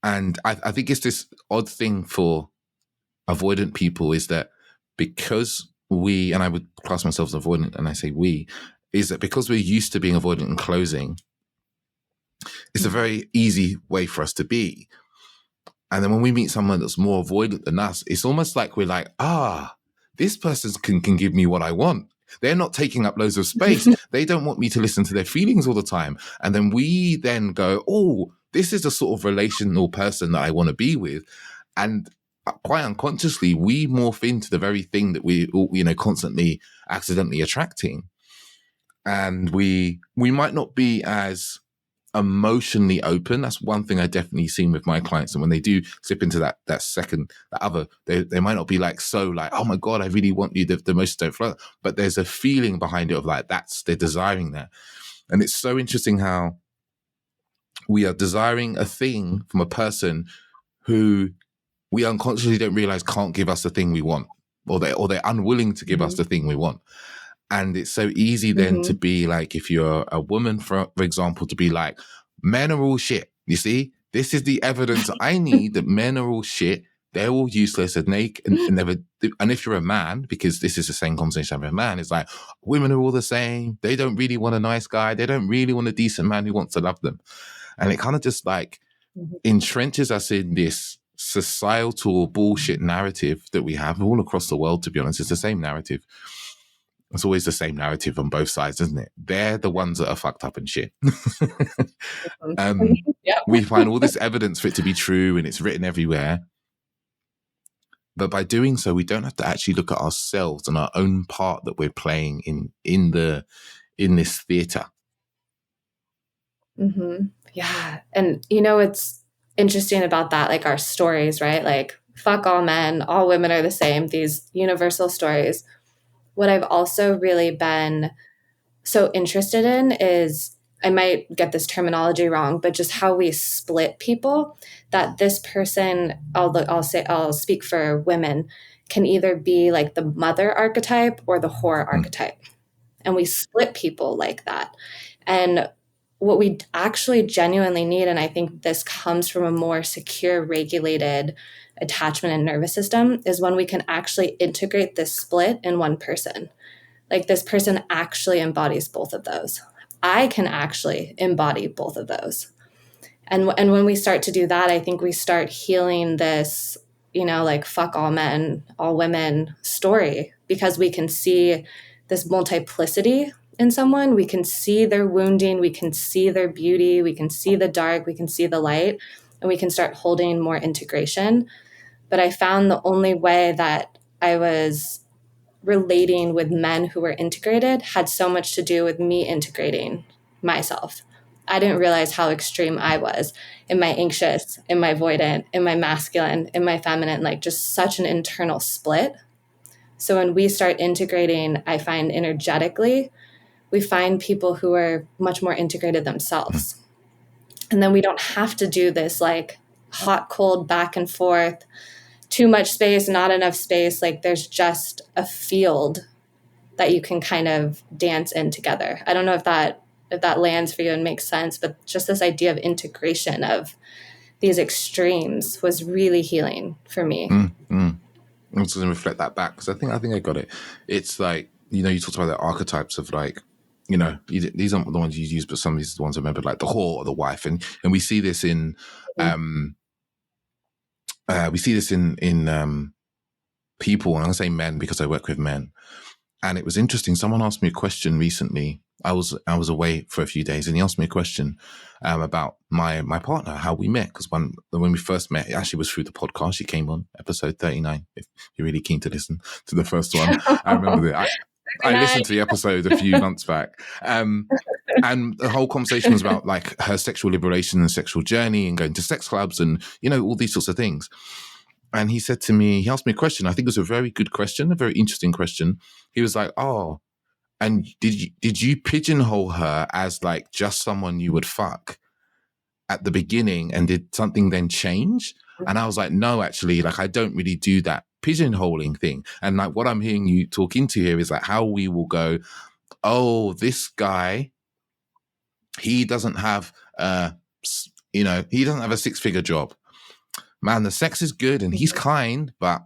And I think it's this odd thing for avoidant people, is that because we, and I would class myself as avoidant, and I say we, is that because we're used to being avoidant and closing, it's a very easy way for us to be. And then when we meet someone that's more avoidant than us, it's almost like we're like, this person can give me what I want. They're not taking up loads of space. They don't want me to listen to their feelings all the time. And then we then go, this is the sort of relational person that I want to be with. And quite unconsciously, we morph into the very thing that we, constantly accidentally attracting. and we might not be as emotionally open. That's one thing I definitely seen with my clients. And when they do slip into that other, they might not be like, so like, oh my God, I really want you. The emotions don't flow, but there's a feeling behind it of like, they're desiring that. And it's so interesting how we are desiring a thing from a person who we unconsciously don't realize can't give us the thing we want, or they're unwilling to give us the thing we want. And it's so easy then to be like, if you're a woman, for example, to be like, men are all shit. You see, this is the evidence I need that men are all shit. They're all useless and they and never. And if you're a man, because this is the same conversation with a man, it's like women are all the same. They don't really want a nice guy. They don't really want a decent man who wants to love them. And it kind of just like entrenches us in this societal bullshit narrative that we have all across the world. To be honest, it's the same narrative. It's always the same narrative on both sides, isn't it? They're the ones that are fucked up and shit. We find all this evidence for it to be true and it's written everywhere. But by doing so, we don't have to actually look at ourselves and our own part that we're playing in this theater. Yeah. And it's interesting about that, like our stories, right? Like, fuck all men, all women are the same, these universal stories. What I've also really been so interested in is, I might get this terminology wrong, but just how we split people, that this person, I'll speak for women, can either be like the mother archetype or the whore archetype. And we split people like that. And what we actually genuinely need, and I think this comes from a more secure, regulated attachment and nervous system, is when we can actually integrate this split in one person. Like, this person actually embodies both of those. I can actually embody both of those. And when we start to do that, I think we start healing this, like fuck all men, all women story, because we can see this multiplicity in someone. We can see their wounding, we can see their beauty, we can see the dark, we can see the light, and we can start holding more integration. But I found the only way that I was relating with men who were integrated had so much to do with me integrating myself. I didn't realize how extreme I was in my anxious, in my avoidant, in my masculine, in my feminine, like just such an internal split. So when we start integrating, I find energetically, we find people who are much more integrated themselves. And then we don't have to do this like hot, cold, back and forth, too much space, not enough space. Like, there's just a field that you can kind of dance in together. I don't know if that lands for you and makes sense, but just this idea of integration of these extremes was really healing for me. I'm just going to reflect that back, because I think I got it. It's like, you talked about the archetypes of like, these aren't the ones you use, but some of these are the ones I remember, like the whore or the wife. And we see this in, people, and I'm going to say men because I work with men. And it was interesting. Someone asked me a question recently. I was away for a few days, and he asked me a question about my partner, how we met. Because when we first met, it actually was through the podcast. She came on episode 39. If you're really keen to listen to the first one, I remember that. I listened to the episode a few months back. And the whole conversation was about like her sexual liberation and sexual journey and going to sex clubs and, all these sorts of things. And he said to me, he asked me a question. I think it was a very good question, a very interesting question. He was like, oh, and did you pigeonhole her as like just someone you would fuck at the beginning, and did something then change? And I was like, no, actually, like I don't really do that pigeonholing thing. And like what I'm hearing you talk into here is like how we will go, oh, this guy, he doesn't have he doesn't have a 6-figure job. Man, the sex is good and he's kind, but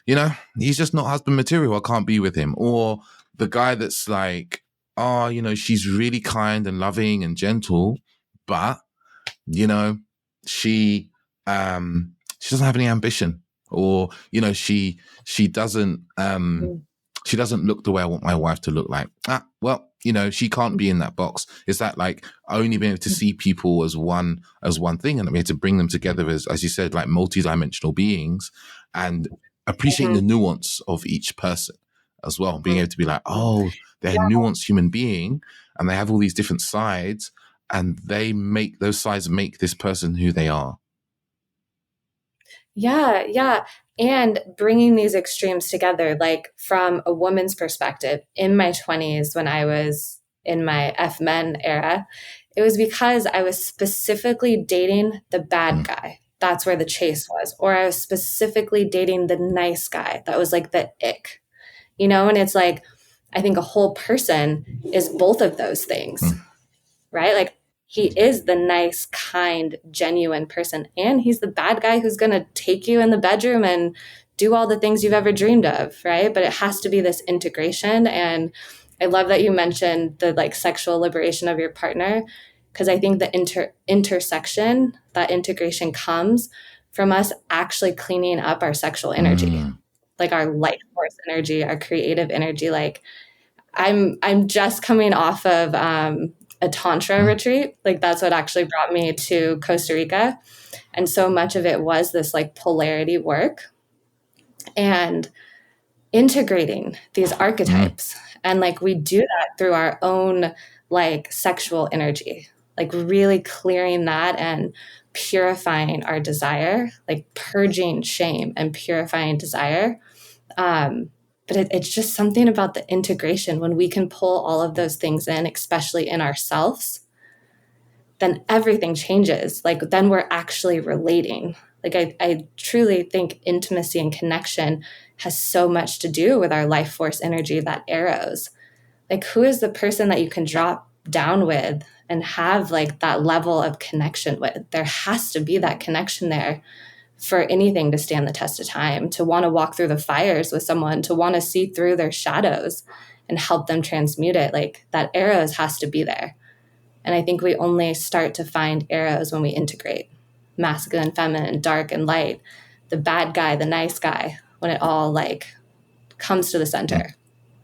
he's just not husband material. I can't be with him. Or the guy that's like, oh, she's really kind and loving and gentle, but she doesn't have any ambition, or she doesn't look the way I want my wife to look like. She can't be in that box. Is that like only being able to see people as one thing, and we have to bring them together as you said, like multi-dimensional beings, and appreciating the nuance of each person. as well. Being able to be like, oh, they're a nuanced human being and they have all these different sides, and those sides make this person who they are. Yeah, yeah. And bringing these extremes together, like from a woman's perspective, in my 20s, when I was in my F-men era, it was because I was specifically dating the bad guy. That's where the chase was. Or I was specifically dating the nice guy. That was like the ick, And it's like, I think a whole person is both of those things, right? Like, he is the nice, kind, genuine person. And he's the bad guy who's going to take you in the bedroom and do all the things you've ever dreamed of, right? But it has to be this integration. And I love that you mentioned the like sexual liberation of your partner, because I think the intersection, that integration comes from us actually cleaning up our sexual energy, like our life force energy, our creative energy. Like I'm just coming off of a tantra retreat. Like that's what actually brought me to Costa Rica. And so much of it was this like polarity work and integrating these archetypes. And like we do that through our own like sexual energy, like really clearing that and purifying our desire, like purging shame and purifying desire. But it's just something about the integration when we can pull all of those things in, especially in ourselves, then everything changes. Like then we're actually relating. Like I truly think intimacy and connection has so much to do with our life force energy, that arrows. Like who is the person that you can drop down with and have like that level of connection with? There has to be that connection there for anything to stand the test of time, to want to walk through the fires with someone, to want to see through their shadows and help them transmute it. Like that arrows has to be there. And I think we only start to find arrows when we integrate masculine, feminine, dark and light, the bad guy, the nice guy, when it all like comes to the center.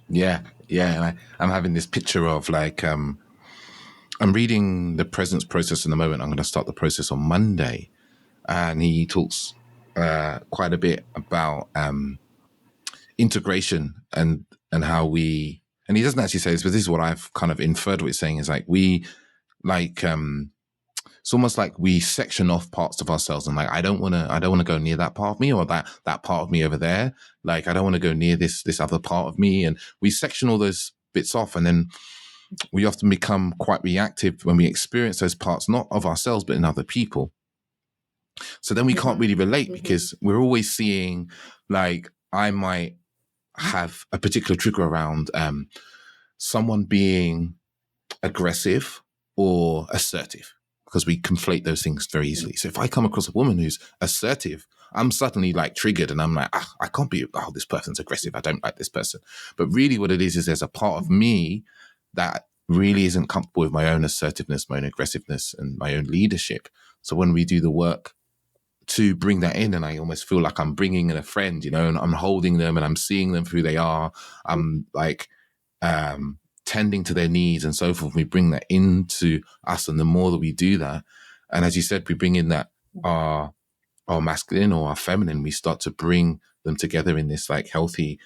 Yeah. Yeah. I'm having this picture of like, I'm reading The Presence Process in the moment. I'm going to start the process on Monday. And he talks quite a bit about integration and how we, and he doesn't actually say this, but this is what I've kind of inferred what he's saying is like we like it's almost like we section off parts of ourselves and like I don't want to go near that part of me, or that part of me over there. Like I don't want to go near this other part of me, and we section all those bits off, and then we often become quite reactive when we experience those parts, not of ourselves but in other people. So then we can't really relate because we're always seeing, like, I might have a particular trigger around someone being aggressive or assertive, because we conflate those things very easily. So if I come across a woman who's assertive, I'm suddenly like triggered and I'm like, I can't be, this person's aggressive. I don't like this person. But really what it is there's a part of me that really isn't comfortable with my own assertiveness, my own aggressiveness and my own leadership. So when we do the work to bring that in, and I almost feel like I'm bringing in a friend, and I'm holding them and I'm seeing them for who they are. I'm like tending to their needs and so forth. We bring that into us, and the more that we do that, and as you said, we bring in that our masculine or our feminine, we start to bring them together in this like healthy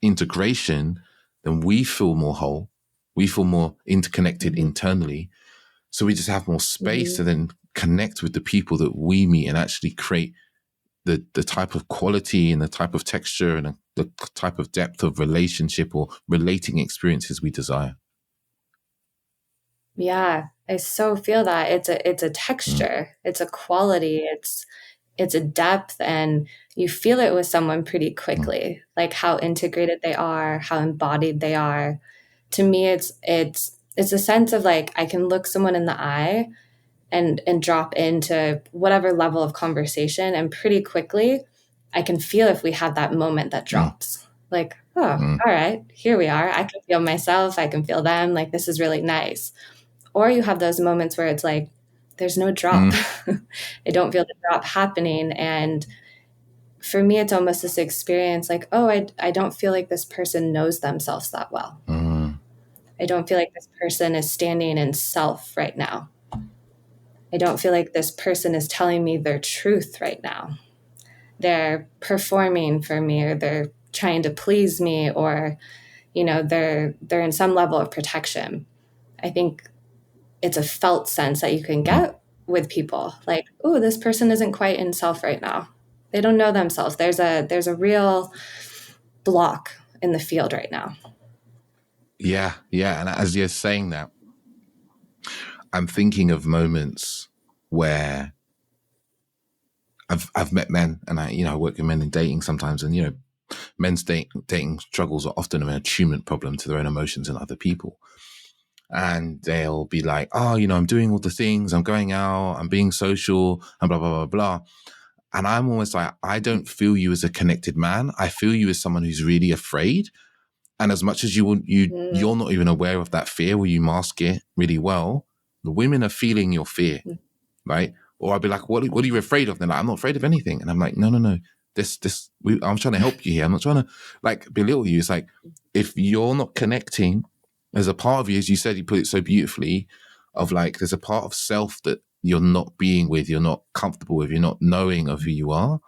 integration, then we feel more whole, we feel more interconnected internally. So we just have more space to then connect with the people that we meet and actually create the type of quality and the type of texture and the type of depth of relationship or relating experiences we desire. Yeah, I so feel that it's a texture, it's a quality, it's a depth, and you feel it with someone pretty quickly, like how integrated they are, how embodied they are. To me, it's a sense of like I can look someone in the eye and drop into whatever level of conversation, and pretty quickly I can feel if we have that moment that drops. Like, all right, here we are. I can feel myself, I can feel them, like this is really nice. Or you have those moments where it's like there's no drop. I don't feel the drop happening. And for me, it's almost this experience like, I don't feel like this person knows themselves that well. I don't feel like this person is standing in self right now. I don't feel like this person is telling me their truth right now. They're performing for me, or they're trying to please me, or, you know, they're in some level of protection. I think it's a felt sense that you can get with people, like, oh, this person isn't quite in self right now. They don't know themselves. There's a real block in the field right now. Yeah. And as you're saying that, I'm thinking of moments where I've met men, and I work with men in dating sometimes, and men's dating struggles are often an attunement problem to their own emotions and other people. And they'll be like, oh, I'm doing all the things, I'm going out, I'm being social, and blah, blah, blah, blah. And I'm almost like, I don't feel you as a connected man. I feel you as someone who's really afraid. And as much as you're not even aware of that fear, or you mask it really well, the women are feeling your fear, right? Or I'll be like, what are you afraid of? They're like, I'm not afraid of anything. And I'm like, no. I'm trying to help you here. I'm not trying to like belittle you. It's like, if you're not connecting, there's a part of you, as you said, you put it so beautifully, of like, there's a part of self that you're not being with, you're not comfortable with, you're not knowing of who you are.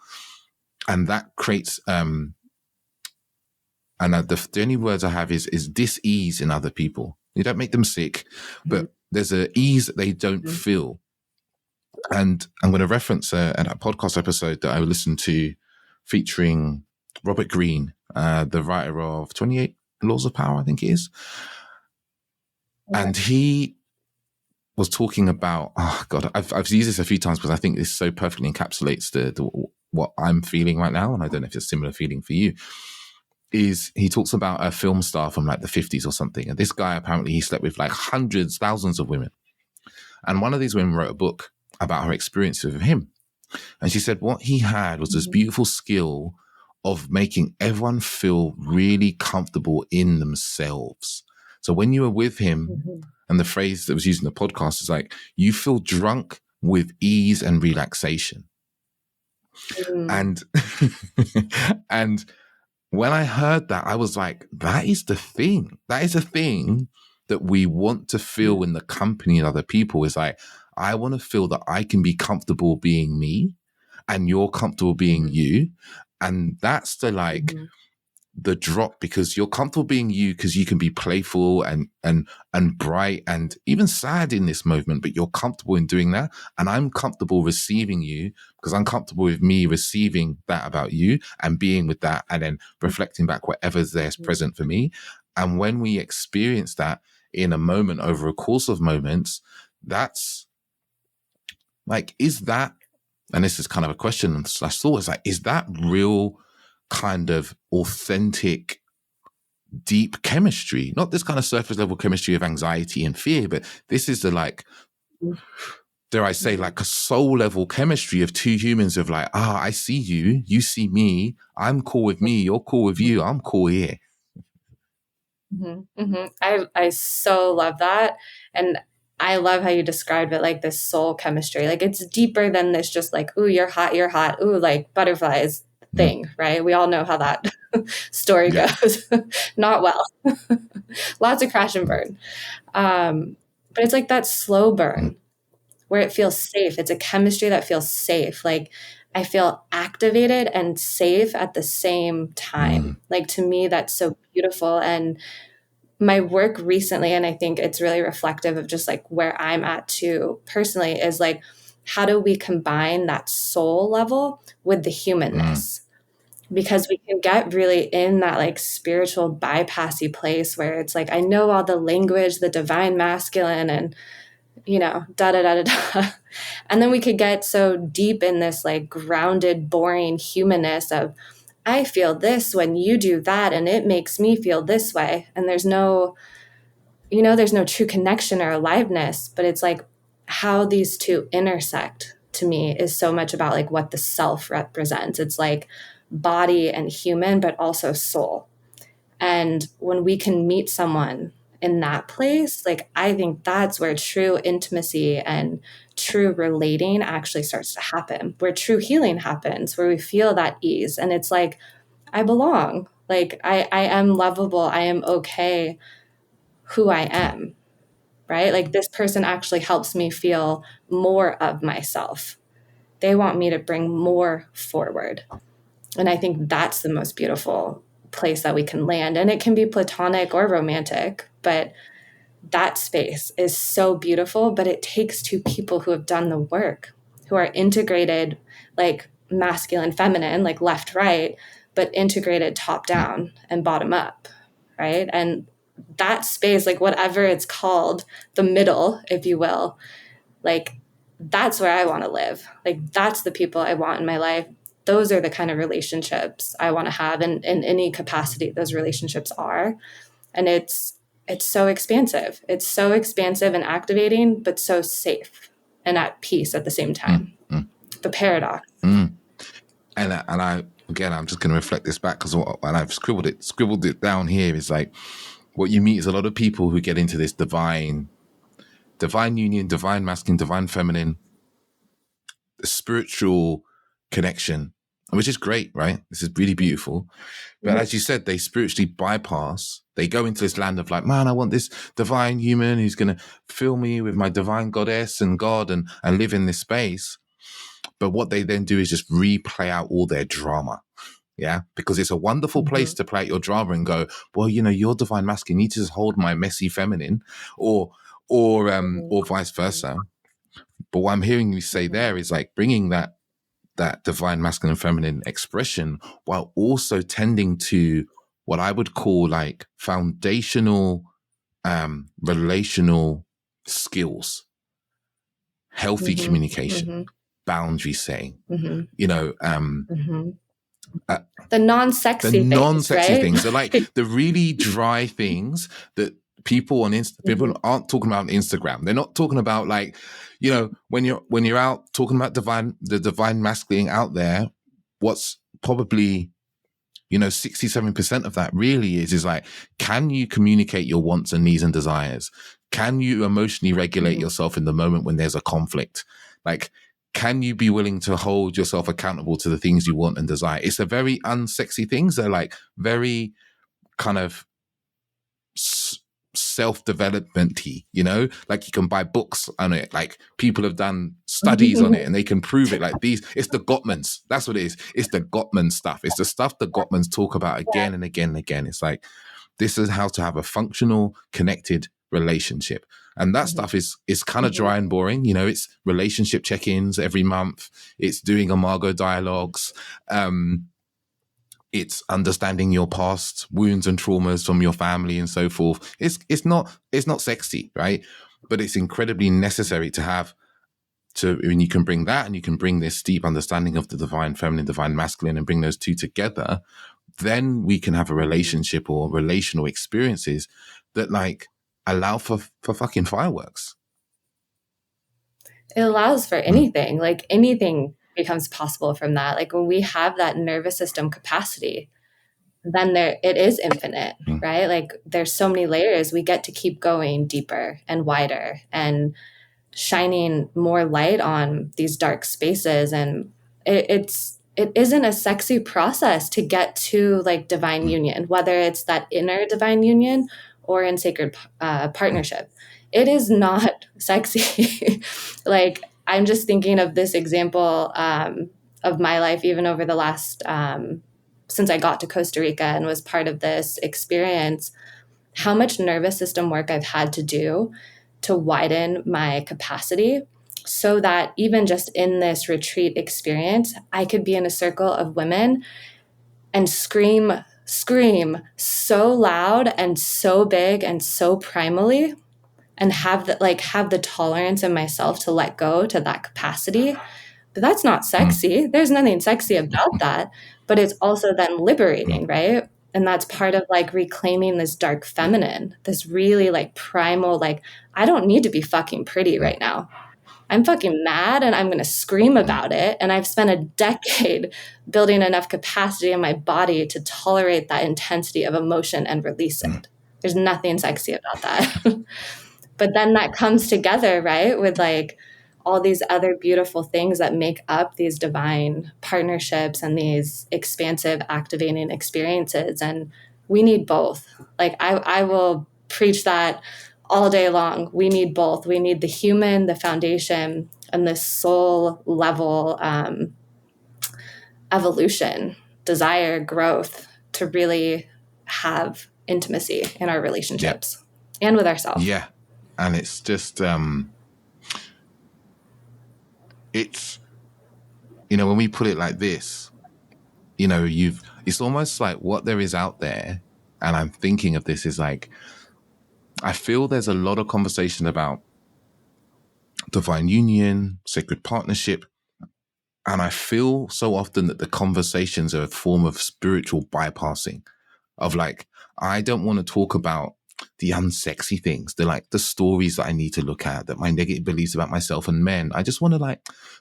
And that creates, and the only words I have is dis-ease in other people. You don't make them sick, but there's an ease that they don't feel. And I'm going to reference a podcast episode that I listened to featuring Robert Greene, the writer of 28 Laws of Power, I think it is. And he was talking about, oh God, I've used this a few times because I think this so perfectly encapsulates what I'm feeling right now. And I don't know if it's a similar feeling for you. Is he talks about a film star from like the 50s or something. And this guy, apparently he slept with like hundreds, thousands of women. And one of these women wrote a book about her experience with him. And she said what he had was this beautiful skill of making everyone feel really comfortable in themselves. So when you were with him, and the phrase that was used in the podcast is like, you feel drunk with ease and relaxation. And and when I heard that, I was like, that is the thing. That is a thing that we want to feel in the company of other people. Is like, I want to feel that I can be comfortable being me and you're comfortable being you. And that's the like the drop, because you're comfortable being you because you can be playful and bright and even sad in this moment, but you're comfortable in doing that. And I'm comfortable receiving you because I'm comfortable with me receiving that about you and being with that and then reflecting back whatever's there's present for me. And when we experience that in a moment over a course of moments, that's like, is that, and this is kind of a question / thought, is like, is that real kind of authentic, deep chemistry? Not this kind of surface level chemistry of anxiety and fear, but this is the like, dare I say, like a soul level chemistry of two humans of like, I see you, you see me, I'm cool with me, you're cool with you, I'm cool here. I so love that. And I love how you described it, like this soul chemistry. Like it's deeper than this just like, ooh, you're hot, ooh, like butterflies thing, right? We all know how that story goes. Not well. Lots of crash and burn. But it's like that slow burn where it feels safe. It's a chemistry that feels safe. Like I feel activated and safe at the same time. Like to me, that's so beautiful. And my work recently, and I think it's really reflective of just like where I'm at too personally, is like, how do we combine that soul level with the humanness? Because we can get really in that like spiritual bypassy place where it's like, I know all the language, the divine masculine, and da da da da da. And then we could get so deep in this like grounded, boring humanness of, I feel this when you do that, and it makes me feel this way. And there's no true connection or aliveness, but it's like how these two intersect to me is so much about like what the self represents. It's like body and human, but also soul. And when we can meet someone in that place, like I think that's where true intimacy and true relating actually starts to happen, where true healing happens, where we feel that ease. And it's like, I belong. Like I am lovable. I am okay who I am, right? Like this person actually helps me feel more of myself. They want me to bring more forward. And I think that's the most beautiful place that we can land. And it can be platonic or romantic, but that space is so beautiful. But it takes two people who have done the work, who are integrated, like masculine, feminine, like left, right, but integrated top down and bottom up, right? And that space, like whatever it's called, the middle, if you will, like that's where I want to live. Like that's the people I want in my life. Those are the kind of relationships I want to have in any capacity those relationships are. And it's so expansive. It's so expansive and activating, but so safe and at peace at the same time. The paradox. And I again, I'm just going to reflect this back because I've scribbled it down here is like what you meet is a lot of people who get into this divine union, divine masculine, divine feminine, spiritual connection, which is great, right? This is really beautiful. But as you said, they spiritually bypass, they go into this land of like, man, I want this divine human who's going to fill me with my divine goddess and God and live in this space. But what they then do is just replay out all their drama. Yeah, because it's a wonderful place to play out your drama and go, well, you know, you're divine masculine, you need to just hold my messy feminine, or vice versa. But what I'm hearing you say there is like bringing that divine masculine and feminine expression while also tending to what I would call like foundational relational skills, healthy communication, boundary setting, you know, the non-sexy things, right? things are like the really dry things that people on people aren't talking about on Instagram. They're not talking about like, you know, when you're out talking about the divine masculine out there, what's probably, you know, 67% of that really is like, can you communicate your wants and needs and desires? Can you emotionally regulate yourself in the moment when there's a conflict? Like, can you be willing to hold yourself accountable to the things you want and desire? It's a very unsexy things. They're like very kind of self-development-y, you know, like you can buy books on it, like people have done studies on it and they can prove it. Like these, it's the Gottmans. That's what it is. It's the Gottman stuff. It's the stuff the Gottmans talk about again and again and again. It's like, this is how to have a functional, connected relationship. And that stuff is kind of dry and boring. You know, it's relationship check-ins every month. It's doing Imago dialogues. It's understanding your past wounds and traumas from your family and so forth. It's not sexy, right? But it's incredibly necessary to have when you can bring that and you can bring this deep understanding of the divine feminine, divine masculine, and bring those two together, then we can have a relationship or relational experiences that like allow for fucking fireworks. It allows for anything, like anything becomes possible from that. Like when we have that nervous system capacity, then it is infinite, right? Like there's so many layers. We get to keep going deeper and wider and shining more light on these dark spaces. And it isn't a sexy process to get to like divine union, whether it's that inner divine union or in sacred partnership. It is not sexy. Like I'm just thinking of this example of my life, even over the last, since I got to Costa Rica and was part of this experience, how much nervous system work I've had to do to widen my capacity so that even just in this retreat experience, I could be in a circle of women and scream so loud and so big and so primally, and have the tolerance in myself to let go to that capacity. But that's not sexy. There's nothing sexy about that, but it's also then liberating, right? And that's part of like reclaiming this dark feminine, this really like primal, like, I don't need to be fucking pretty right now. I'm fucking mad and I'm going to scream about it. And I've spent a decade building enough capacity in my body to tolerate that intensity of emotion and release it. There's nothing sexy about that. But then that comes together, right, with like all these other beautiful things that make up these divine partnerships and these expansive, activating experiences. And we need both. Like I will preach that all day long. We need both. We need the human, the foundation, and the soul level evolution, desire, growth to really have intimacy in our relationships and with ourselves. Yeah. And it's just, it's, when we put it like this, it's almost like what there is out there. And I'm thinking of this is like, I feel there's a lot of conversation about divine union, sacred partnership. And I feel so often that the conversations are a form of spiritual bypassing of like, I don't want to talk about the unsexy things, the stories that I need to look at, that my negative beliefs about myself and men. I just want to like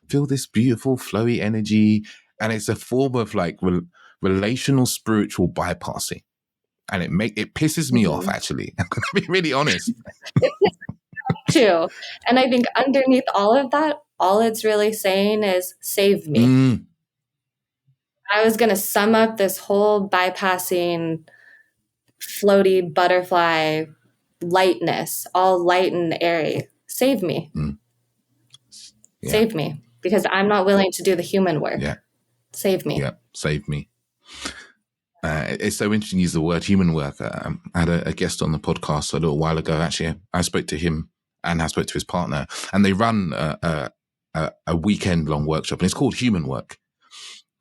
feel this beautiful, flowy energy. And it's a form of like relational spiritual bypassing. And it pisses me off, actually. I'm going to be really honest. Too. And I think underneath all of that, all it's really saying is save me. I was going to sum up this whole bypassing, floaty butterfly lightness, all light and airy. Save me. Yeah. Save me. Because I'm not willing to do the human work. Yeah. Save me. Yeah. Save me. It's so interesting to use the word human work. I had a guest on the podcast a little while ago. Actually, I spoke to him and I spoke to his partner, and they run a weekend-long workshop, and it's called Human Work.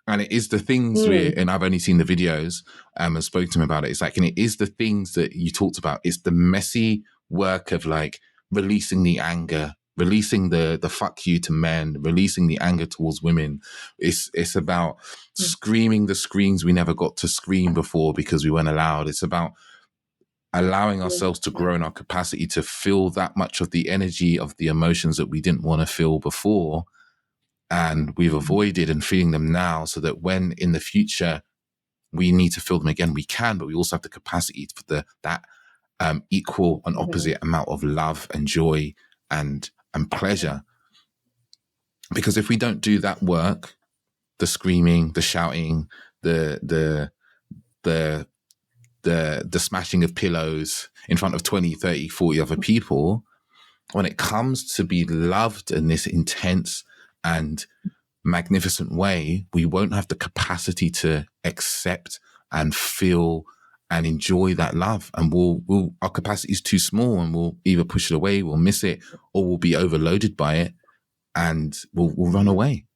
And it is the things and I've only seen the videos and spoke to him about it. It's like, and it is the things that you talked about. It's the messy work of like releasing the anger, releasing the fuck you to men, releasing the anger towards women. It's about screaming the screams we never got to scream before because we weren't allowed. It's about allowing ourselves to grow in our capacity to feel that much of the energy of the emotions that we didn't want to feel before. And we've avoided and feeling them now, so that when in the future we need to feel them again, we can, but we also have the capacity for that equal and opposite amount of love and joy and pleasure. Because if we don't do that work, the screaming, the shouting, the smashing of pillows in front of 20, 30, 40 other people, when it comes to be loved in this intense and magnificent way, we won't have the capacity to accept and feel and enjoy that love. And our capacity is too small, and we'll either push it away, we'll miss it, or we'll be overloaded by it, and we'll run away.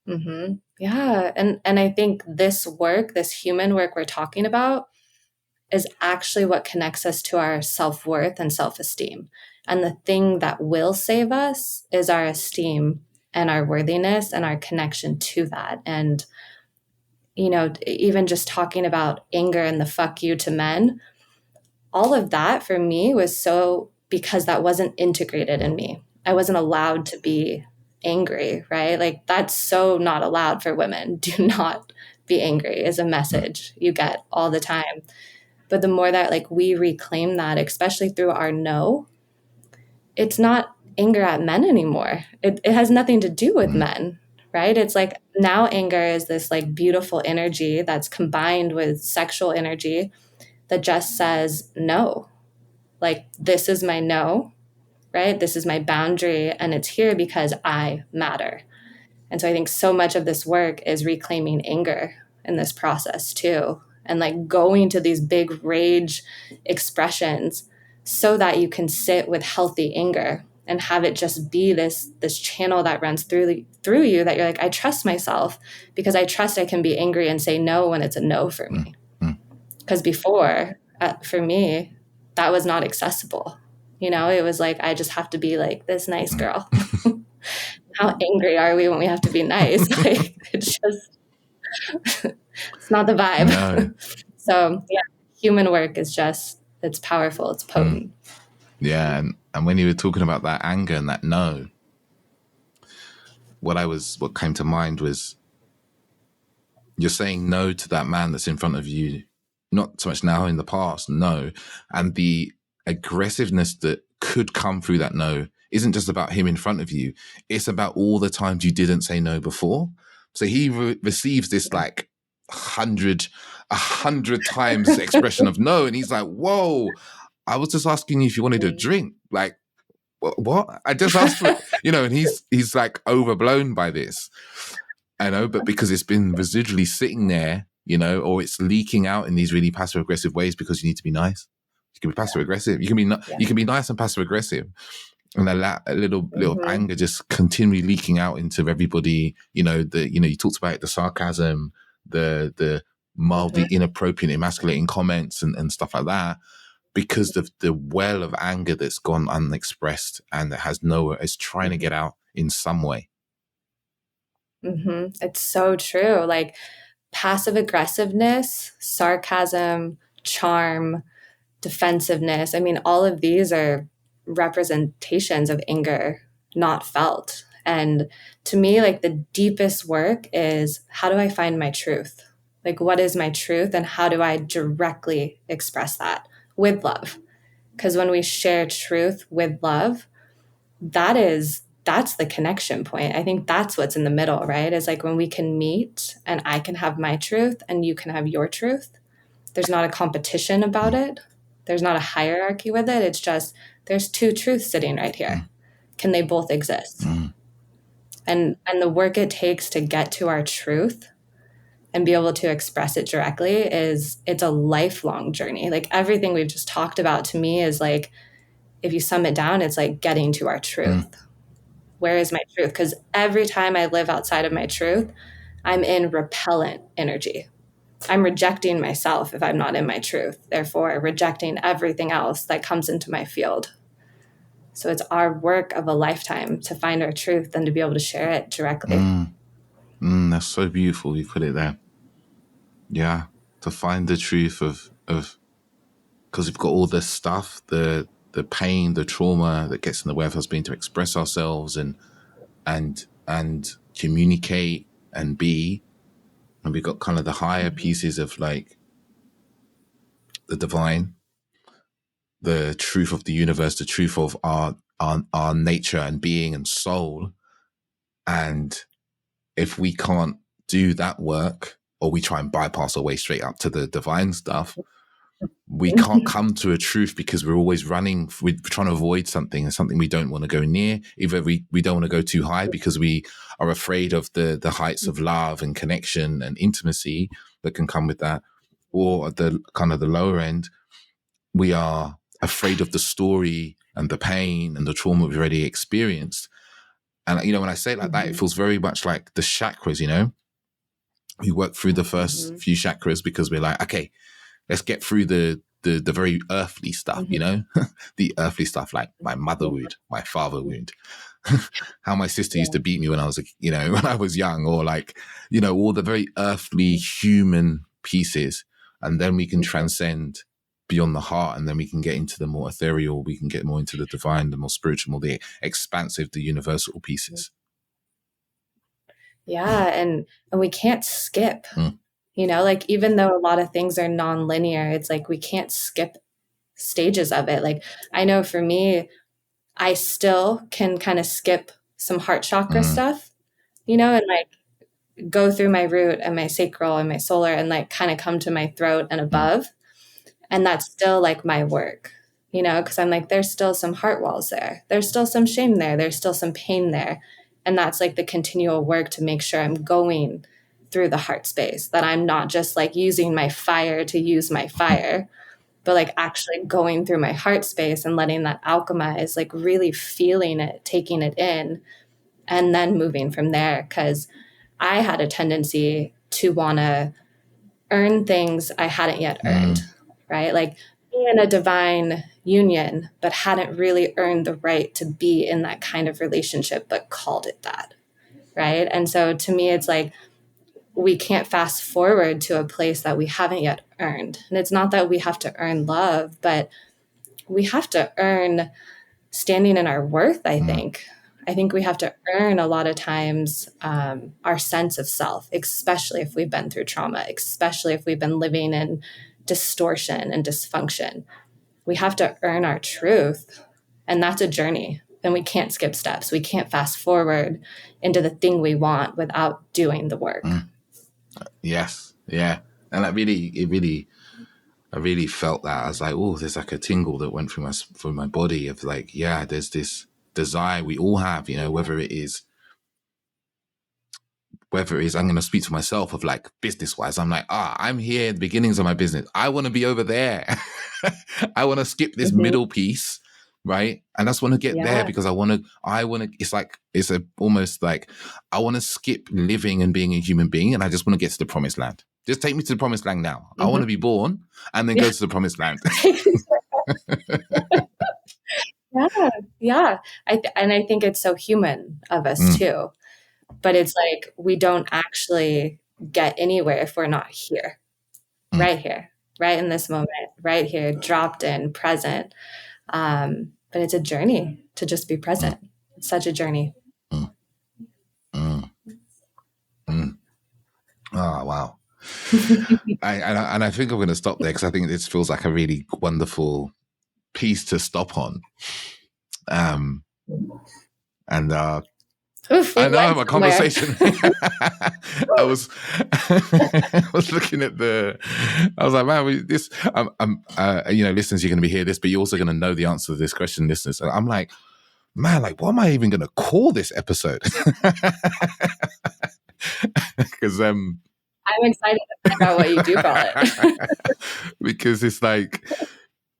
Yeah. And I think this work, this human work we're talking about, is actually what connects us to our self-worth and self-esteem. And the thing that will save us is our esteem and our worthiness and our connection to that. And, even just talking about anger and the fuck you to men, all of that for me was so because that wasn't integrated in me. I wasn't allowed to be angry, right? Like that's so not allowed for women. Do not be angry is a message you get all the time. But the more that like we reclaim that, especially through our no, it's not anger at men anymore. It has nothing to do with men, right? It's like now anger is this like beautiful energy that's combined with sexual energy that just says no. Like this is my no, right? This is my boundary, and it's here because I matter. And so I think so much of this work is reclaiming anger in this process too. And like going to these big rage expressions so that you can sit with healthy anger and have it just be this channel that runs through you, that you're like, I trust myself because I trust I can be angry and say no when it's a no for me. Because before, for me, that was not accessible. It was like, I just have to be like this nice girl. How angry are we when we have to be nice? Like it's just, it's not the vibe. No. So yeah, human work is just, it's powerful. It's potent. Yeah. And when you were talking about that anger and that no, what came to mind was you're saying no to that man that's in front of you, not so much now, in the past, no. And the aggressiveness that could come through that no isn't just about him in front of you. It's about all the times you didn't say no before. So he receives this like 100 times expression of no. And he's like, whoa, I was just asking you if you wanted a drink. Like, what? I just asked for, and he's like overblown by this. I know, but because it's been residually sitting there, or it's leaking out in these really passive aggressive ways because you need to be nice. You can be passive aggressive. You can be you can be nice and passive aggressive, and a little anger just continually leaking out into everybody. You talked about the sarcasm, the mildly inappropriate, emasculating comments and stuff like that, because of the well of anger that's gone unexpressed and that has nowhere, is trying to get out in some way. It's so true. Like passive aggressiveness, sarcasm, charm, defensiveness. I mean, all of these are representations of anger not felt. And to me, like the deepest work is, how do I find my truth? Like, what is my truth and how do I directly express that with love? Because when we share truth with love, that's the connection point. I think that's what's in the middle, right? Is like when we can meet and I can have my truth and you can have your truth. There's not a competition about it. There's not a hierarchy with it. It's just, there's two truths sitting right here. Can they both exist? And the work it takes to get to our truth and be able to express it directly it's a lifelong journey. Like everything we've just talked about to me is like, if you sum it down, it's like getting to our truth. Where is my truth? Because every time I live outside of my truth, I'm in repellent energy. I'm rejecting myself if I'm not in my truth, therefore rejecting everything else that comes into my field. So it's our work of a lifetime to find our truth and to be able to share it directly. That's so beautiful. You put it there. Yeah. To find the truth of because we've got all this stuff, the pain, the trauma that gets in the way of us being to express ourselves and communicate and be. And we've got kind of the higher pieces of like the divine, the truth of the universe, the truth of our nature and being and soul. And if we can't do that work, or we try and bypass our way straight up to the divine stuff, we can't come to a truth because we're always running. We're trying to avoid something and something we don't want to go near. Either we don't want to go too high because we are afraid of the heights of love and connection and intimacy that can come with that. Or at the kind of the lower end, we are afraid of the story and the pain and the trauma we've already experienced. And, when I say it like that, it feels very much like the chakras, We work through the first few chakras because we're like, okay, let's get through the very earthly stuff, the earthly stuff like my mother wound, my father wound, how my sister used to beat me when I was, when I was young, or like, all the very earthly human pieces. And then we can transcend beyond the heart, and then we can get into the more ethereal, we can get more into the divine, the more spiritual, more the expansive, the universal pieces. Yeah. And we can't skip. Like even though a lot of things are non-linear, it's like we can't skip stages of it. Like I know for me, I still can kind of skip some heart chakra stuff, and like go through my root and my sacral and my solar and like kind of come to my throat and above. And that's still like my work, because I'm like, there's still some heart walls there. There's still some shame there. There's still some pain there. And that's like the continual work to make sure I'm going through the heart space, that I'm not just like using my fire to use my fire, but like actually going through my heart space and letting that alchemize, like really feeling it, taking it in, and then moving from there. Because I had a tendency to want to earn things I hadn't yet earned, right? Like be in a divine union, but hadn't really earned the right to be in that kind of relationship, but called it that, right? And so to me, it's like, we can't fast forward to a place that we haven't yet earned. And it's not that we have to earn love, but we have to earn standing in our worth, I think. I think we have to earn a lot of times our sense of self, especially if we've been through trauma, especially if we've been living in distortion and dysfunction. We have to earn our truth. And that's a journey. And we can't skip steps. We can't fast forward into the thing we want without doing the work. Yes. Yeah. And I really felt that. I was like, oh, there's like a tingle that went through my body of like, yeah, there's this desire we all have, whether it is whether it is I'm going to speak to myself of like business wise, I'm like, I'm here at the beginnings of my business. I want to be over there. I want to skip this middle piece, right? And I just want to get there because I want to, it's almost like I want to skip living and being a human being. And I just want to get to the promised land. Just take me to the promised land now. I want to be born and then go to the promised land. Yeah. I think it's so human of us too. But it's like we don't actually get anywhere if we're not here, right in this moment, right here, dropped in, present. But it's a journey to just be present. It's such a journey. Oh, wow. I think I'm going to stop there because I think this feels like a really wonderful piece to stop on. Oof, I know my conversation. I was looking at I was like, man, listeners, you're going to be hearing this, but you're also going to know the answer to this question, listeners. And I'm like, man, like, what am I even going to call this episode? Because I'm excited to find out what you do call it. Because it's like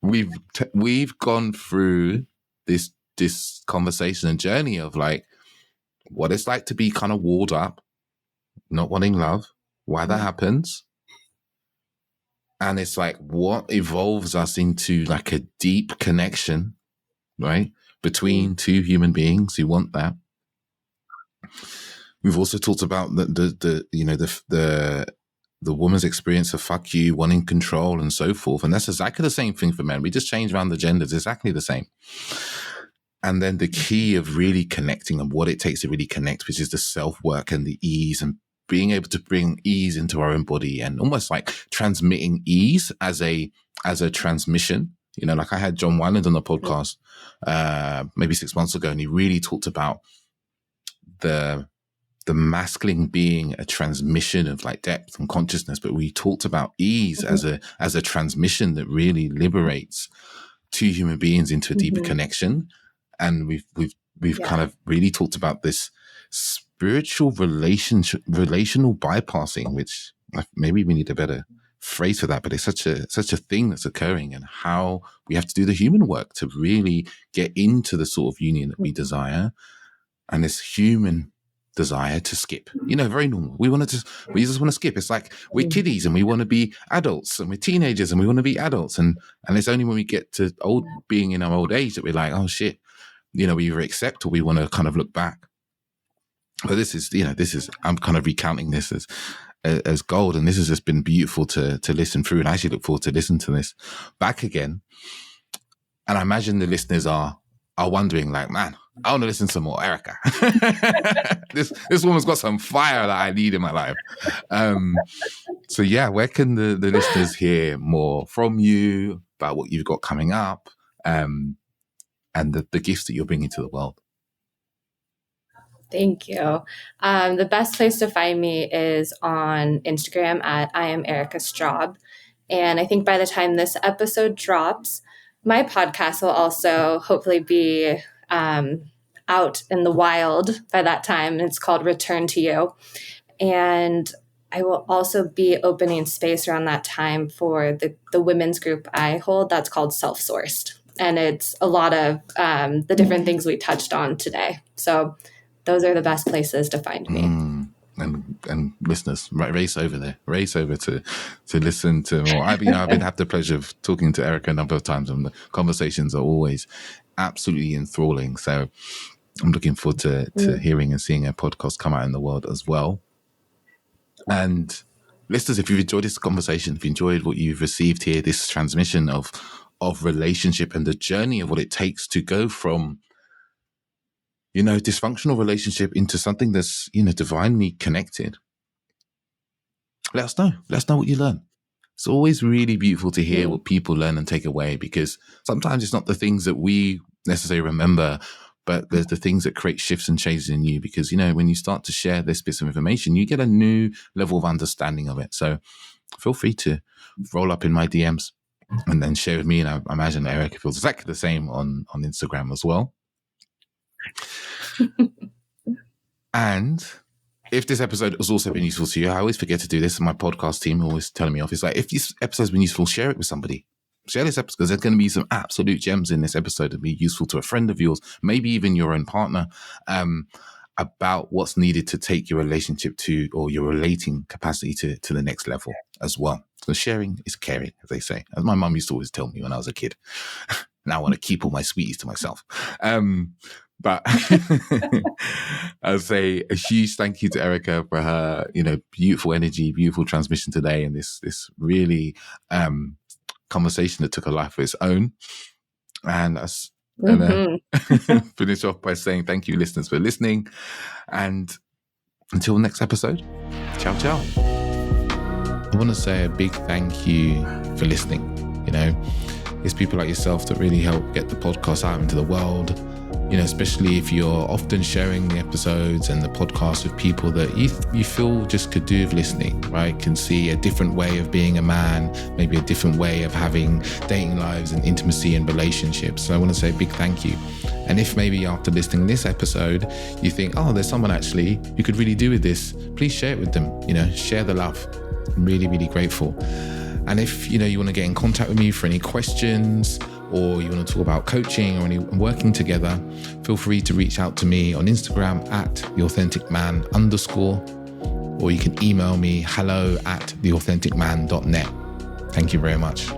we've gone through this conversation and journey of like what it's like to be kind of walled up, not wanting love, why that happens. And it's like what evolves us into like a deep connection, right? Between two human beings who want that. We've also talked about the woman's experience of fuck you, wanting control and so forth. And that's exactly the same thing for men. We just change around the genders, exactly the same. And then the key of really connecting and what it takes to really connect, which is the self-work and the ease and being able to bring ease into our own body and almost like transmitting ease as a transmission. You know, like I had John Wyland on the podcast maybe 6 months ago, and he really talked about the masculine being a transmission of like depth and consciousness, but we talked about ease as a transmission that really liberates two human beings into a deeper connection. And we've kind of really talked about this spiritual relational bypassing, which maybe we need a better phrase for that, but it's such a thing that's occurring, and how we have to do the human work to really get into the sort of union that we desire, and this human desire to skip, very normal. We just want to skip. It's like we're kiddies and we want to be adults, and we're teenagers and we want to be adults, and it's only when we get to being in our old age that we're like, oh shit, we either accept or we want to kind of look back. But this is I'm kind of recounting this as gold, and this has just been beautiful to listen through, and I actually look forward to listening to this back again. And I imagine the listeners are wondering, like, man, I want to listen to some more Erika. This woman's got some fire that I need in my life. So yeah, where can the listeners hear more from you about what you've got coming up, and the gifts that you're bringing to the world? Thank you. The best place to find me is on Instagram at I am Erika Straub. And I think by the time this episode drops, my podcast will also hopefully be out in the wild by that time. It's called Return to You. And I will also be opening space around that time for the women's group I hold that's called Self-Sourced. And it's a lot of the different things we touched on today. So those are the best places to find me. And listeners, race over there, race over to listen to more. I've had the pleasure of talking to Erika a number of times, and the conversations are always absolutely enthralling. So I'm looking forward to hearing and seeing a podcast come out in the world as well. And listeners, if you've enjoyed this conversation, if you enjoyed what you've received here, this transmission of relationship and the journey of what it takes to go from dysfunctional relationship into something that's, divinely connected. Let us know. Let us know what you learn. It's always really beautiful to hear what people learn and take away, because sometimes it's not the things that we necessarily remember, but there's the things that create shifts and changes in you. Because, when you start to share this bit of information, you get a new level of understanding of it. So feel free to roll up in my DMs and then share with me. And I imagine Erika feels exactly the same on Instagram as well. And if this episode has also been useful to you, I always forget to do this, and my podcast team always telling me off. It's like, if this episode's been useful, share it with somebody. Share this episode, because there's going to be some absolute gems in this episode that be useful to a friend of yours, maybe even your own partner, about what's needed to take your relationship to, or your relating capacity to the next level as well. So sharing is caring, as they say. As my mum used to always tell me when I was a kid. Now I want to keep all my sweeties to myself. But I'll say a huge thank you to Erika for her, beautiful energy, beautiful transmission today, and this really conversation that took a life of its own. And finish off by saying thank you, listeners, for listening. And until next episode, ciao, ciao. I want to say a big thank you for listening. It's people like yourself that really help get the podcast out into the world. Especially if you're often sharing the episodes and the podcast with people that you feel just could do with listening, right? Can see a different way of being a man, maybe a different way of having dating lives and intimacy and relationships. So I want to say a big thank you. And if maybe after listening to this episode, you think, oh, there's someone actually who could really do with this, please share it with them. Share the love. I'm really, really grateful. And if, you want to get in contact with me for any questions, or you want to talk about coaching or any working together, feel free to reach out to me on Instagram @theauthenticman_, or you can email me hello@theauthenticman.net. Thank you very much.